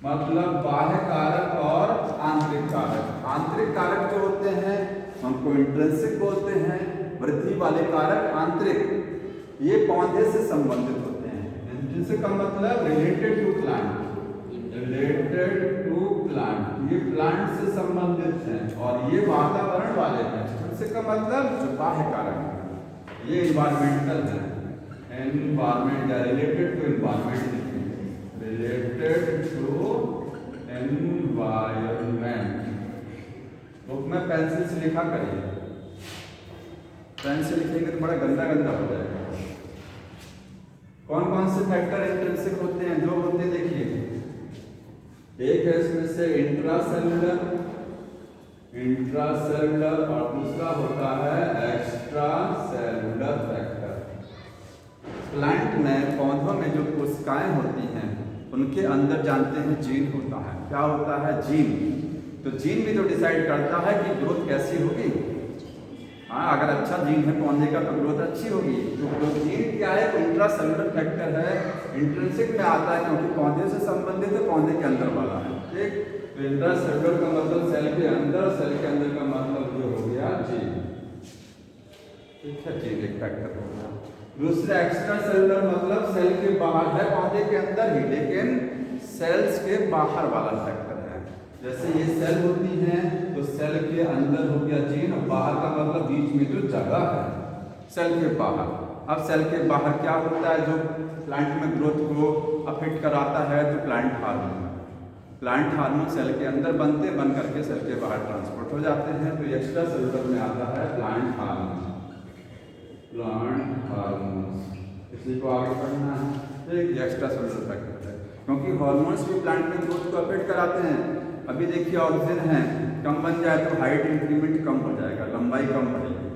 मतलब बाह्य कारक और आंतरिक कारक। आंतरिक कारक जो होते हैं उनको इंट्रिंसिक बोलते हैं, वृद्धि वाले कारक आंतरिक, ये पौधे से संबंधित होते हैं। इंट्रिंसिक का मतलब related to plant, related to plant, ये प्लांट से संबंधित हैं, और ये वातावरण वाले हैं। इसका मतलब जो बाह्य कारक है, ये इन्वायरमेंटल है, एनवायरमेंट या related to environment, related to environment. Book में पेंसिल से लिखा करिए, पेन से लिखेंगे तो बड़ा गंदा गंदा हो जाएगा। कौन कौन से फैक्टर इंट्रिंसिक होते हैं, जो होते हैं देखिए, एक है इसमें से इंट्रासेलुलर, इंट्रासेलुलर, और दूसरा होता है एक्स्ट्रा सेलुलर फैक्टर। प्लांट में, पौधों में जो कोशिकाएं होती हैं उनके अंदर जानते हैं जीन होता है। क्या होता है, जीन। तो जीन भी तो डिसाइड करता है कि ग्रोथ कैसी होगी। हाँ, अगर अच्छा जीन है पौधे का तो ग्रोथ अच्छी होगी। तो जीन क्या है, इंट्रासेलुलर फैक्टर है, इंट्रिंसिक में आता है क्योंकि पौधे से संबंधित है, पौधे के अंदर वाला है। ठीक, तो इंट्रासेलुलर का मतलब सेल के अंदर, सेल के अंदर का मतलब जो हो गया जीन। ठीक है, जीन एक फैक्टर हो गया। दूसरा एक्स्ट्रा सेलुलर मतलब सेल के बाहर है, पौधे के अंदर ही लेकिन सेल्स के बाहर वाला फैक्टर है। जैसे ये सेल होती हैं तो सेल के अंदर हो गया जीन और बाहर का मतलब बीच में जो जगह है सेल के बाहर। अब सेल के बाहर क्या होता है जो प्लांट में ग्रोथ को अफेक्ट कराता है तो plant hormone. Plant hormone cell के अंदर बन करके सेल के बाहर ट्रांसपोर्ट हो जाते हैं तो एक्स्ट्रा सेलुलर में आता है प्लांट हार्मोन। प्लांट हार्मोन इसी को आगे पढ़ना है, एक एक्स्ट्रा सेलुलर फैक्टर है क्योंकि हार्मोन्स भी प्लांट में ग्रोथ को अफेक्ट कराते हैं। अभी देखिए ऑक्सीजन है कम बन जाए तो हाइट इंक्रीमेंट कम हो जाएगा, लंबाई कम बढ़ेगी।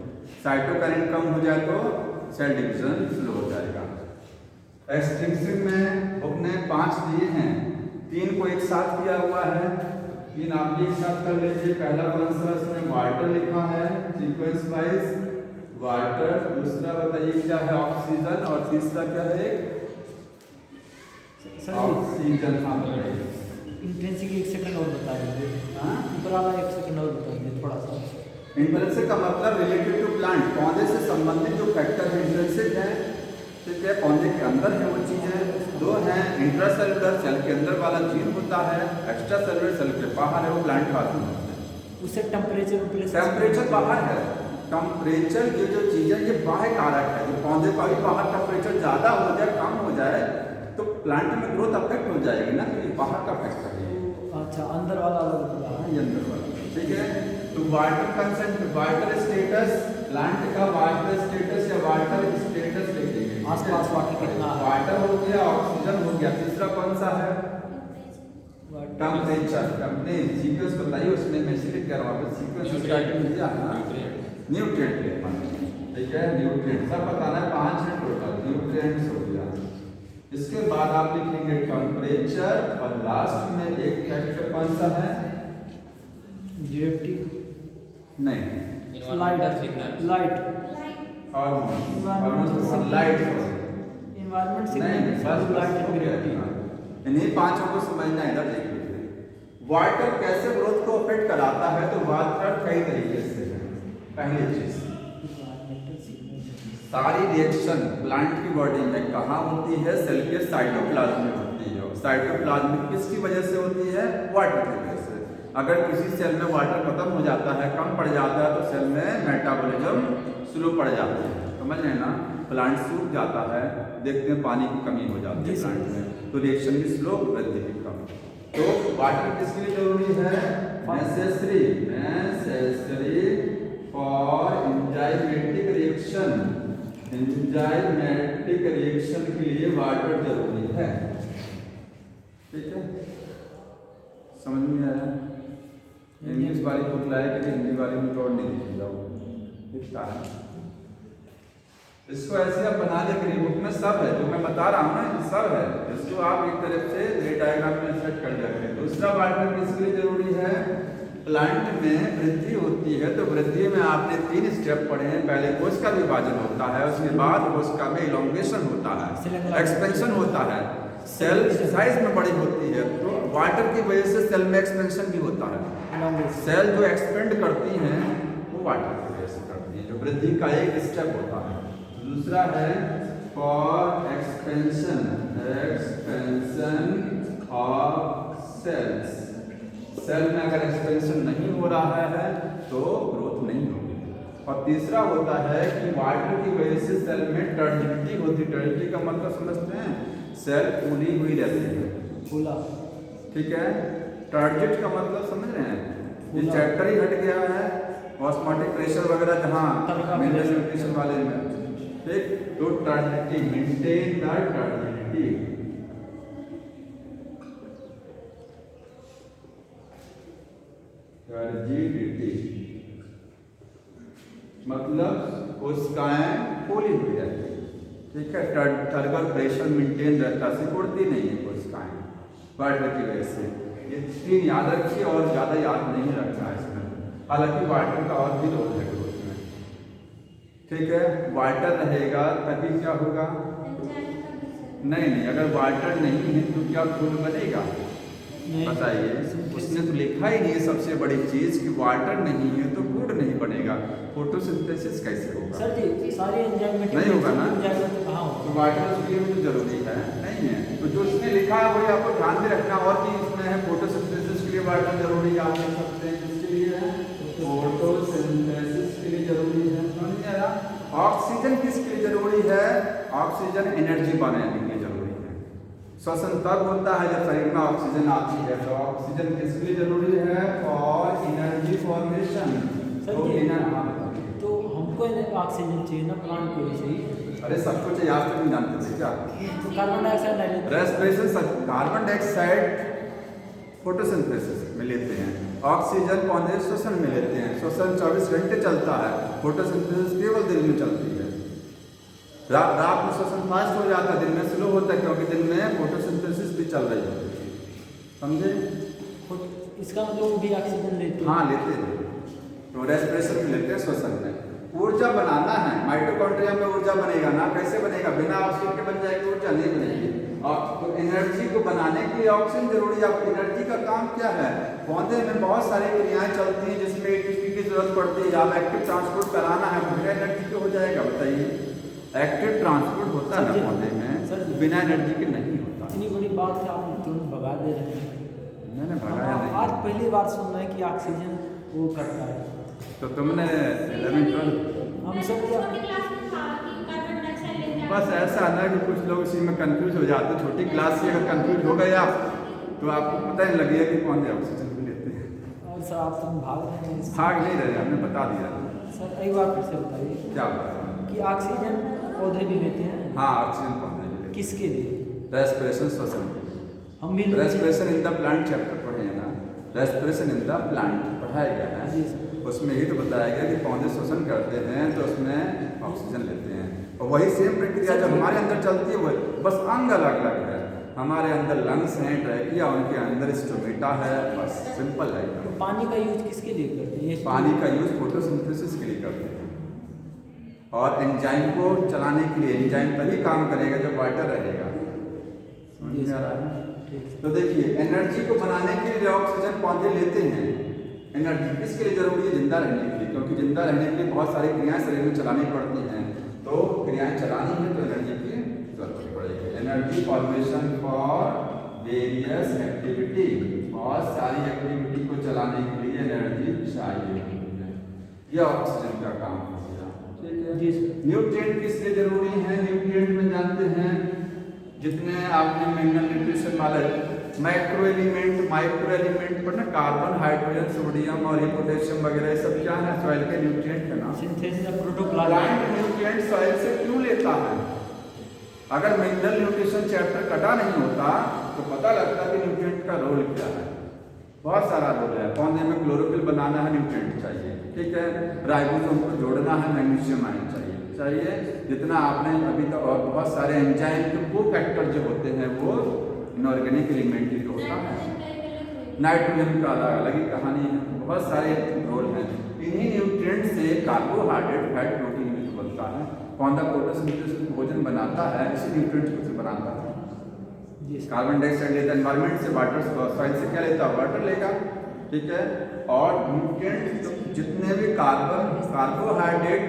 साइटोकाइनेसिस कम हो जाए तो सेल डिवीजन स्लो हो जाएगा। एक्सटिंक्शन में बुक ने 5 दिए हैं, 3 को एक साथ किया हुआ है, 3 आप भी एक साथ कर लीजिए। पहला कौन सा इसमें वाटर लिखा है सीक्वेंस वाइज वाटर, दूसरा बताइए क्या है ऑक्सीजन और तीसरा क्या है ऑक्सीजन। हाँ बताइए इंट्रिंसिक 1 सेकंड और बता दीजिए। हाँ ऊपर वाला 1 सेकंड और बता दीजिए थोड़ा सा। इंट्रिंसिक का मतलब रिलेटेड टू प्लांट, पौधे से संबंधित जो फैक्टर इंट्रिंसिक है, ठीक है, पौधे के अंदर है वो चीजें। 2 हैं इंट्रासेलुलर, सेल के अंदर वाला जीन होता है, एक्स्ट्रा सेलुलर सेल के बाहर है वो प्लांट हार्मोन होता है। उससे टेम्परेचर बाहर है, टेम्परेचर ये जो चीजें ये बाह्य कारक है। जो पौधे का भी बाहर टेम्परेचर ज्यादा हो जाए कम हो जाए तो प्लांट में ग्रोथ अफेक्ट हो जाएगी ना, तो ये बाहर का फैक्टर है। अच्छा अंदर वाला अलग होगा। हाँ ये अंदर वाला, ठीक है। तो water consent, water status, plant का वाटर स्टेटस या वाटर स्टेटस लिखेंगे। आसपास वाटर कितना है, वाटर हो गया, ऑक्सीजन हो गया, तीसरा कौन सा है टेम्परेचर। अपने सीक्वेंस बताइए उसमें मैं इसीलिए कह रहा हूँ सीक्वेंस स्टार्टिंग में दिया है न्यूट्रिएंट लिखना, ठीक है। न्यूट्रिएंट सब बताना है, 5 है टोटल न्यूट्रिएंट्स हो गया। इसके बाद आप लिखेंगे टेम्परेचर और लास्ट में एक फैक्टर कौन सा है जीएफटी नहीं लाइट हार्मोन लाइट एनवायरनमेंट से नहीं बस लाइट एंड ग्रेविटी। इन्हीं 5 को समझना है। इधर देखिए वाटर कैसे ग्रोथ को अफेक्ट कराता है, तो वाटर कई तरीके से है। पहली चीज सारी रिएक्शन प्लांट की बॉडी में कहाँ होती है, सेल के साइटोप्लाज्म में होती है। साइटोप्लाज्म किसकी वजह से होती है, वाटर की वजह से। अगर किसी सेल में वाटर खत्म हो जाता है, कम पड़ जाता है, तो सेल में मेटाबॉलिज्म स्लो पड़ जाती है, समझ रहे हैं ना। प्लांट सूख जाता है, देखते हैं पानी की कमी हो जाती है प्लांट में, तो रिएक्शन भी स्लो, वृद्धि भी कम। तो वाटर किसके लिए जरूरी है, necessary for enzymatic reaction. Enzymatic reaction के लिए वाटर जरूरी है, ठीक है। समझ में आया। इंग्लिश वाली बुक लाए कि हिंदी वाली में और नहीं लिख जाओ, लिखता है इसको ऐसे आप बना दे करिए। बुक में सब है जो मैं बता रहा हूँ ना, सब है। इसको आप एक तरफ से रे डायग्राम में सेट कर दिया करें। दूसरा वाटर किसके लिए जरूरी है, प्लांट में वृद्धि होती है तो वृद्धि में आपने 3 स्टेप पढ़े हैं। पहले कोशिका विभाजन होता है, उसके बाद कोशिका में इलोंगेशन होता है, एक्सपेंशन होता है, सेल साइज में बड़ी होती है। तो वाटर की वजह से सेल में एक्सपेंशन भी होता है। सेल जो एक्सपेंड करती हैं वो वाटर की वजह से करती हैं, जो वृद्धि का एक स्टेप होता है। दूसरा है for expansion of cells. Cell में अगर एक्सपेंशन नहीं हो रहा है तो ग्रोथ नहीं होगी। और तीसरा होता है कि वाटर की वजह से सेल में टर्जिडिटी होती है। टर्जिडिटी का मतलब समझते हैं, सेल फूली हुई रहती है, फूला, ठीक है। टर्जिट का मतलब समझ रहे हैं, ये चैप्टर ही हट गया है ऑस्मोटिक प्रेशर वगैरह जहाँ मिनरल न्यूट्रिशन वाले में, ठीक। तो turgidity, maintain the turgidity. Turgidity मतलब कोशिकाएं फूली हुई रहती है, ठीक है। टर्गर प्रेशर मेंटेन रहता, सिकुड़ती नहीं है कोशिकाएं वाटर की वजह से। ये 3 याद रखिए और ज्यादा याद नहीं रखना है इसमें। हालांकि वाटर का और भी रोल है ग्रोथ में, ठीक है। वाटर रहेगा तभी क्या होगा, नहीं अगर वाटर नहीं है तो क्या फूल बनेगा, बताइए। उसने तो लिखा ही नहीं है सबसे बड़ी चीज कि वाटर नहीं है तो फूड नहीं बनेगा। फोटोसिंथेसिस कैसे होगा सर जी, सारी एंजाइमेटिक नहीं होगा ना, कहाँ होगा, तो वाटर उसके लिए तो जरूरी है नहीं है। तो जो उसने लिखा है वही आपको ध्यान में रखना। और चीज इसमें है फोटोसिंथेसिस के लिए वाटर जरूरी है, आप देख सकते हैं किसके लिए है, फोटोसिंथेसिस के लिए जरूरी है। समझ में आया? ऑक्सीजन किसके लिए जरूरी है? ऑक्सीजन एनर्जी बनाने के लिए जरूरी है। श्वसन तब होता है जब शरीर में ऑक्सीजन आती है। तो ऑक्सीजन किसके लिए जरूरी है? For energy formation. तो हमको ऑक्सीजन चाहिए ना, प्लांट को भी चाहिए। अरे सब कुछ आज तक नहीं जानते थे क्या? तो carbon dioxide respiration, carbon dioxide photosynthesis में लेते हैं, ऑक्सीजन पौधे श्वसन में लेते हैं। श्वसन 24 घंटे चलता है, फोटोसिंथेसिस केवल दिन में चलती है। रात में श्वसन फास्ट हो जाता है, दिन में स्लो होता है, क्योंकि दिन में फोटोसिंथेसिस भी चल रही होती है। समझे? इसका मतलब वो भी ऑक्सीजन लेते हैं? हाँ लेते हैं, तो रेस्पिरेशन में लेते हैं, श्वसन में। ऊर्जा बनाना है, माइटोकॉन्ड्रिया में ऊर्जा बनेगा ना, कैसे बनेगा? बिना ऑक्सीजन के बन जाएगी ऊर्जा? नहीं बनेगी। और तो एनर्जी को बनाने के लिए ऑक्सीजन जरूरी है। अब एनर्जी का काम क्या है? पौधे में बहुत सारी क्रियाएं चलती हैं जिसमें एटीपी की जरूरत पड़ती है। अब एक्टिव ट्रांसपोर्ट कराना है, बिना एनर्जी के हो जाएगा? बताइए। एक्टिव ट्रांसपोर्ट होता है ना पौधे में, बिना एनर्जी के नहीं होता। इतनी बड़ी बात है, आप तुरंत भगा दे रहे हैं। मैंने भगाया नहीं। आज पहली बार सुन रहे हैं कि ऑक्सीजन वो करता है। तो तुमने 11-12 हम सब बस ऐसा है ना कि कुछ लोग इसी में कंफ्यूज हो जाते हैं। छोटी क्लास से अगर कंफ्यूज हो गए आप, तो आपको पता ही लगेगा कि कौन से ऑक्सीजन भी लेते हैं। और सर आप तुम भाग रहे हैं? भाग नहीं रहे, हमने बता दिया। सर एक बार फिर से बताइए क्या कि ऑक्सीजन पौधे भी लेते हैं? हाँ, ऑक्सीजन पौधे भी लेते हैं। किसके लिए? रेस्पिरेशन, श्वसन। हम भी respiration in the plant chapter पढ़े हैं ना, रेस्पिरेशन इन द प्लांट पढ़ाया गया है। जी सर। उसमें ही तो बताया गया कि पौधे श्वसन करते हैं तो उसमें ऑक्सीजन लेते हैं। और वही सेम प्रक्रिया जब हमारे अंदर चलती है, वही बस अंग अलग अलग है। हमारे अंदर लंग्स हैं, ट्रैकिया, उनके अंदर स्टोमेटा है, बस सिंपल है। तो पानी का यूज किसके लिए करते हैं? पानी का यूज फोटोसिंथेसिस के लिए करते हैं और एंजाइम को चलाने के लिए। एंजाइम तभी काम करेगा जब वाटर रहेगा। समझ में आ रहा है? तो देखिए, एनर्जी को बनाने के लिए ऑक्सीजन पौधे लेते हैं। एनर्जी किसके लिए जरूरी है? जिंदा रहने के लिए, क्योंकि जिंदा रहने के लिए बहुत सारी क्रियाएं शरीर में चलानी पड़ती हैं। तो क्रियाएं चलानी है तो एनर्जी की जरूरत पड़ेगी। Energy formation for various activity, बहुत सारी एक्टिविटी को चलाने के लिए एनर्जी चाहिए। यह ऑक्सीजन का काम हो गया। ठीक है जी सर। न्यूट्रिएंट किस लिए जरूरी है? न्यूट्रिएंट में जानते हैं जितने आपने मिनरल न्यूट्रिशन वाले माइक्रो एलिमेंट, माइक्रो एलिमेंट पर ना कार्बन, हाइड्रोजन, सोडियम और पोटेशियम वगैरह सब क्या है? सॉइल के न्यूट्रिएंट है ना। Synthesis of protoplasm. Nutrient soil से क्यों लेता है? अगर मिनरल न्यूट्रिशन चैप्टर कटा नहीं होता तो पता लगता कि न्यूट्रिएंट का रोल क्या है। बहुत सारा रोल है। पौधे में क्लोरोफिल बनाना है, न्यूट्रिएंट चाहिए। ठीक है। राइबोसोम को जोड़ना है, मैग्नीशियम आयन चाहिए। जितना आपने अभी तक, और बहुत सारे एंजाइम के को फैक्टर जो होते हैं वो इनऑर्गेनिक एलिमेंट ही होता है। नाइट्रोजन का अलग ही कहानी है, बहुत सारे रोल हैं। इन्हीं न्यूट्रिएंट से कार्बोहाइड्रेट, फैट, प्रोटीन भी बनता है। पौधा फोटोसिंथेसिस भोजन बनाता है, इसी न्यूट्रिएंट से बनाता है। कार्बन डाइऑक्साइड लेता है एनवायरमेंट से, वाटर सॉइल से क्या लेता है? वाटर लेगा। ठीक है। और न्यूट्रिएंट तो जितने भी कार्बोहाइड्रेट,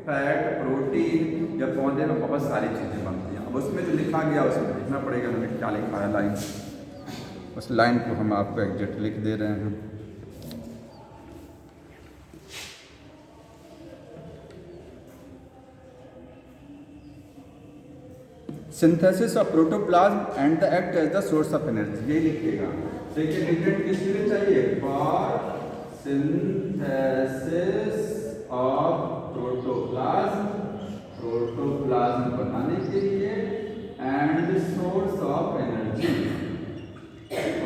फैट, प्रोटीन, या पौधे में बहुत सारी चीज़ें बनती हैं। अब उसमें जो लिखा गया उसमें लिखना पड़ेगा हमें क्या लिखा है लाइन। उस लाइन को हम आपको एग्जैक्ट लिख दे रहे हैं। Synthesis of protoplasm and the act as the source of energy, यही लिखिएगा। देखिए, न्यूट्रिएंट किसके लिए चाहिए? For synthesis of protoplasm, protoplasm बनाने के लिए, एंड सोर्स ऑफ एनर्जी,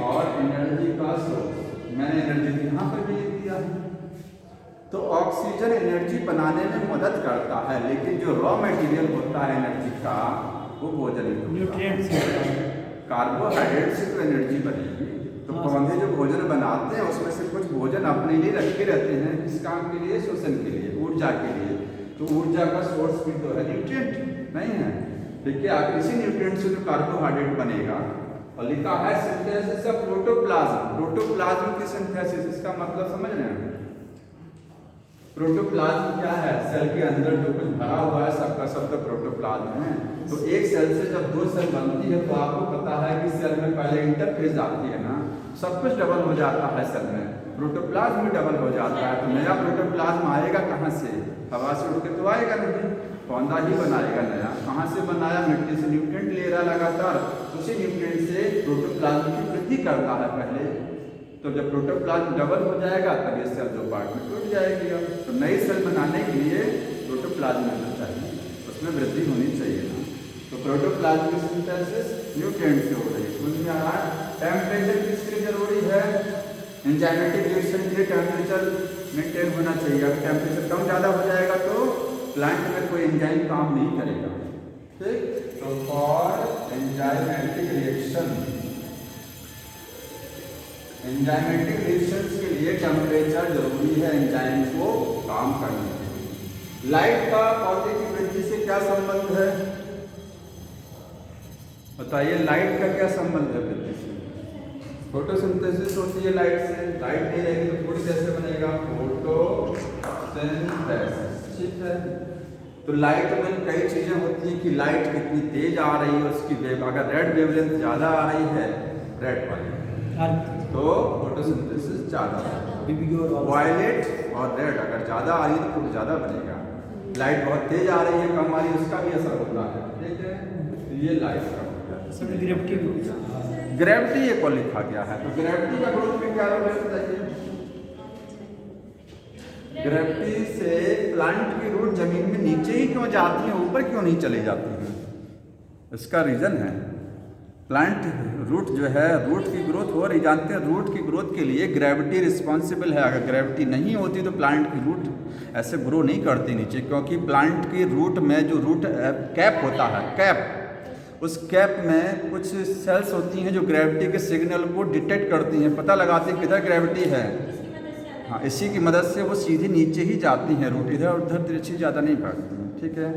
और एनर्जी का सोर्स। मैंने एनर्जी यहाँ पर भी लिख दिया है। तो ऑक्सीजन एनर्जी बनाने में मदद करता है, लेकिन जो रॉ मटेरियल होता है एनर्जी का वो भोजन ही न्यूट्रिएंट से। कार्बोहाइड्रेट से तो एनर्जी बनेगी। तो पौधे जो भोजन बनाते हैं उसमें से कुछ भोजन अपने लिए रखे रहते हैं। किस काम के लिए? श्वसन के लिए, ऊर्जा के लिए। तो ऊर्जा का सोर्स भी तो है न्यूट्रिएंट, नहीं है? देखिए, आप इसी न्यूट्रिएंट से जो कार्बोहाइड्रेट बनेगा, और लिखा है सिंथेसिस ऑफ प्रोटोप्लाज्म। प्रोटोप्लाज्म की सिंथेसिस, इसका मतलब समझ रहे हैं? प्रोटोप्लाज्म क्या है? सेल के अंदर जो कुछ भरा हुआ है सबका सब तो प्रोटोप्लाज्म है। तो एक सेल से जब दो सेल बनती है तो आपको पता है कि सेल में में पहले इंटरफेज आती है ना, सब कुछ डबल हो जाता है सेल में, प्रोटोप्लाज्म भी डबल हो जाता है। तो नया प्रोटोप्लाज्म आएगा कहाँ से? हवा से उड़ के तो आएगा नहीं, पौधा ही बनाएगा नया। कहाँ से बनाया? मिट्टी से न्यूट्रिएंट ले रहा लगातार, उसी न्यूट्रिएंट से प्रोटोप्लाज्म की वृद्धि करता है पहले। तो जब प्रोटोप्लाज्म डबल हो जाएगा तब ये सेल 2 पार्ट में टूट जाएगी। अब तो नई सेल बनाने के लिए प्रोटोप्लाज्म होना चाहिए, उसमें वृद्धि होनी चाहिए ना। तो प्रोटोप्लाज्म की सिंथेसिस न्यूट्रिएंट से हो रही है। समझ में आ रहा है? टेम्परेचर किसके लिए जरूरी है? एंजाइमेटिक रिएक्शन के लिए टेम्परेचर मेंटेन होना चाहिए। अगर टेम्परेचर कम ज़्यादा हो जाएगा तो प्लांट में कोई एंजाइम काम नहीं करेगा। ठीक, तो for enzymatic reaction, enzymatic reactions के लिए टेम्परेचर जरूरी है एंजाइम को काम करने के लिए। लाइट का पौधे की वृद्धि से क्या संबंध है? बताइए, लाइट का क्या संबंध है वृद्धि से? फोटोसिंथेसिस होती है लाइट से, लाइट नहीं रहेगी तो फूड कैसे बनेगा? फोटोसिंथेसिस। ठीक है, तो लाइट में कई चीजें होती हैं कि लाइट कितनी तेज आ रही है, उसकी वेव, अगर रेड वेवलेंथ ज़्यादा आ रही है रेड वाली तो फोटोसिंथेसिस ज़्यादा, वायलेट और रेड अगर ज़्यादा आ रही है तो फूड ज़्यादा बनेगा। लाइट बहुत तेज आ रही है, कम आ रही है, उसका भी असर होता है। ठीक है, तो ये लाइट का ग्रेविटी एक और लिखा गया है। तो ग्रेविटी का ग्रोथ में क्या रोल है बताइए? ग्रेविटी से प्लांट की रूट जमीन में नीचे ही क्यों जाती है, ऊपर क्यों नहीं चली जाती है? इसका रीजन है प्लांट रूट जो है, रूट की ग्रोथ हो रही, जानते हैं रूट की ग्रोथ के लिए ग्रेविटी रिस्पॉन्सिबल है। अगर ग्रेविटी नहीं होती तो प्लांट की रूट ऐसे ग्रो नहीं करती नीचे, क्योंकि प्लांट की रूट में जो रूट कैप होता है, कैप, उस कैप में कुछ सेल्स होती हैं जो ग्रेविटी के सिग्नल को डिटेक्ट करती हैं, पता लगाती हैं किधर ग्रेविटी है। हाँ, इसी की मदद से वो सीधे नीचे ही जाती हैं, रूट इधर उधर तिरछी ज़्यादा नहीं भागती हैं। ठीक है,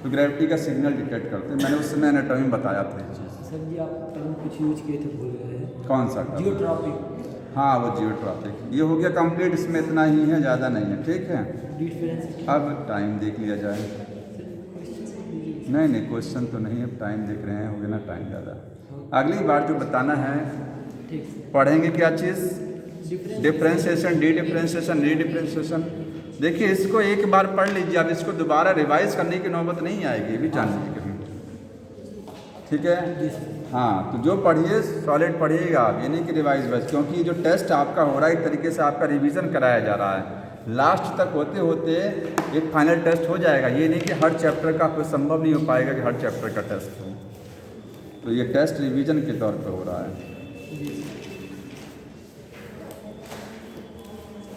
तो ग्रेविटी का सिग्नल डिटेक्ट करते हैं। मैंने उस समय एनाटॉमी बताया था ये चीज़। सर जी, आप टर्म कुछ यूज किए थे, भूल गए हैं। कौन सा? जियोट्रॉपिक। हाँ, वो जियोट्रॉपिक। ये हो गया कंप्लीट, इसमें इतना ही है, ज़्यादा नहीं है। ठीक है, अब टाइम देख लिया जाए। नहीं, क्वेश्चन तो नहीं, अब टाइम देख रहे हैं, हो गया ना टाइम ज़्यादा। अगली बार जो बताना है पढ़ेंगे क्या चीज़? डिफ्रेंशिएशन, डी डिफ्रेंशिएशन, री डिफ्रेंशिएशन। देखिए, इसको एक बार पढ़ लीजिए, अब इसको दोबारा रिवाइज करने की नौबत नहीं आएगी, भी जान लीजिए कभी। ठीक है, हाँ, तो जो पढ़िए सॉलिड पढ़िएगा आप, ये नहीं कि रिवाइज बस, क्योंकि जो टेस्ट आपका हो रहा है एक तरीके से आपका रिवीजन कराया जा रहा है। लास्ट तक होते होते एक फाइनल टेस्ट हो जाएगा। ये नहीं कि हर चैप्टर का कोई संभव नहीं हो पाएगा कि हर चैप्टर का टेस्ट हो, तो ये टेस्ट रिवीजन के तौर पे हो रहा है।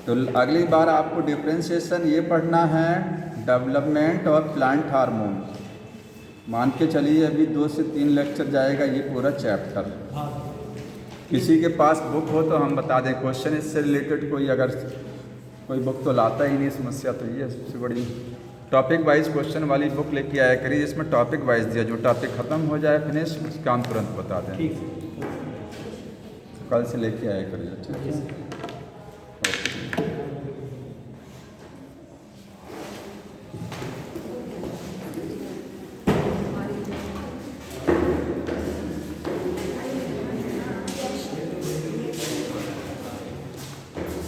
तो अगली बार आपको डिफ्रेंशिएशन ये पढ़ना है, डेवलपमेंट और प्लांट हार्मोन। मान के चलिए अभी 2 से 3 लेक्चर जाएगा ये पूरा चैप्टर। किसी के पास बुक हो तो हम बता दें, क्वेश्चन इससे रिलेटेड कोई अगर कोई बुक तो लाता ही नहीं, समस्या तो ये है सबसे बड़ी। टॉपिक वाइज क्वेश्चन वाली बुक लेके आया करिए, जिसमें टॉपिक वाइज दिया, जो टॉपिक खत्म हो जाए फिनिश, उसका हम तुरंत बता दें। ठीक, कल से लेके आया करिए। ठीक है।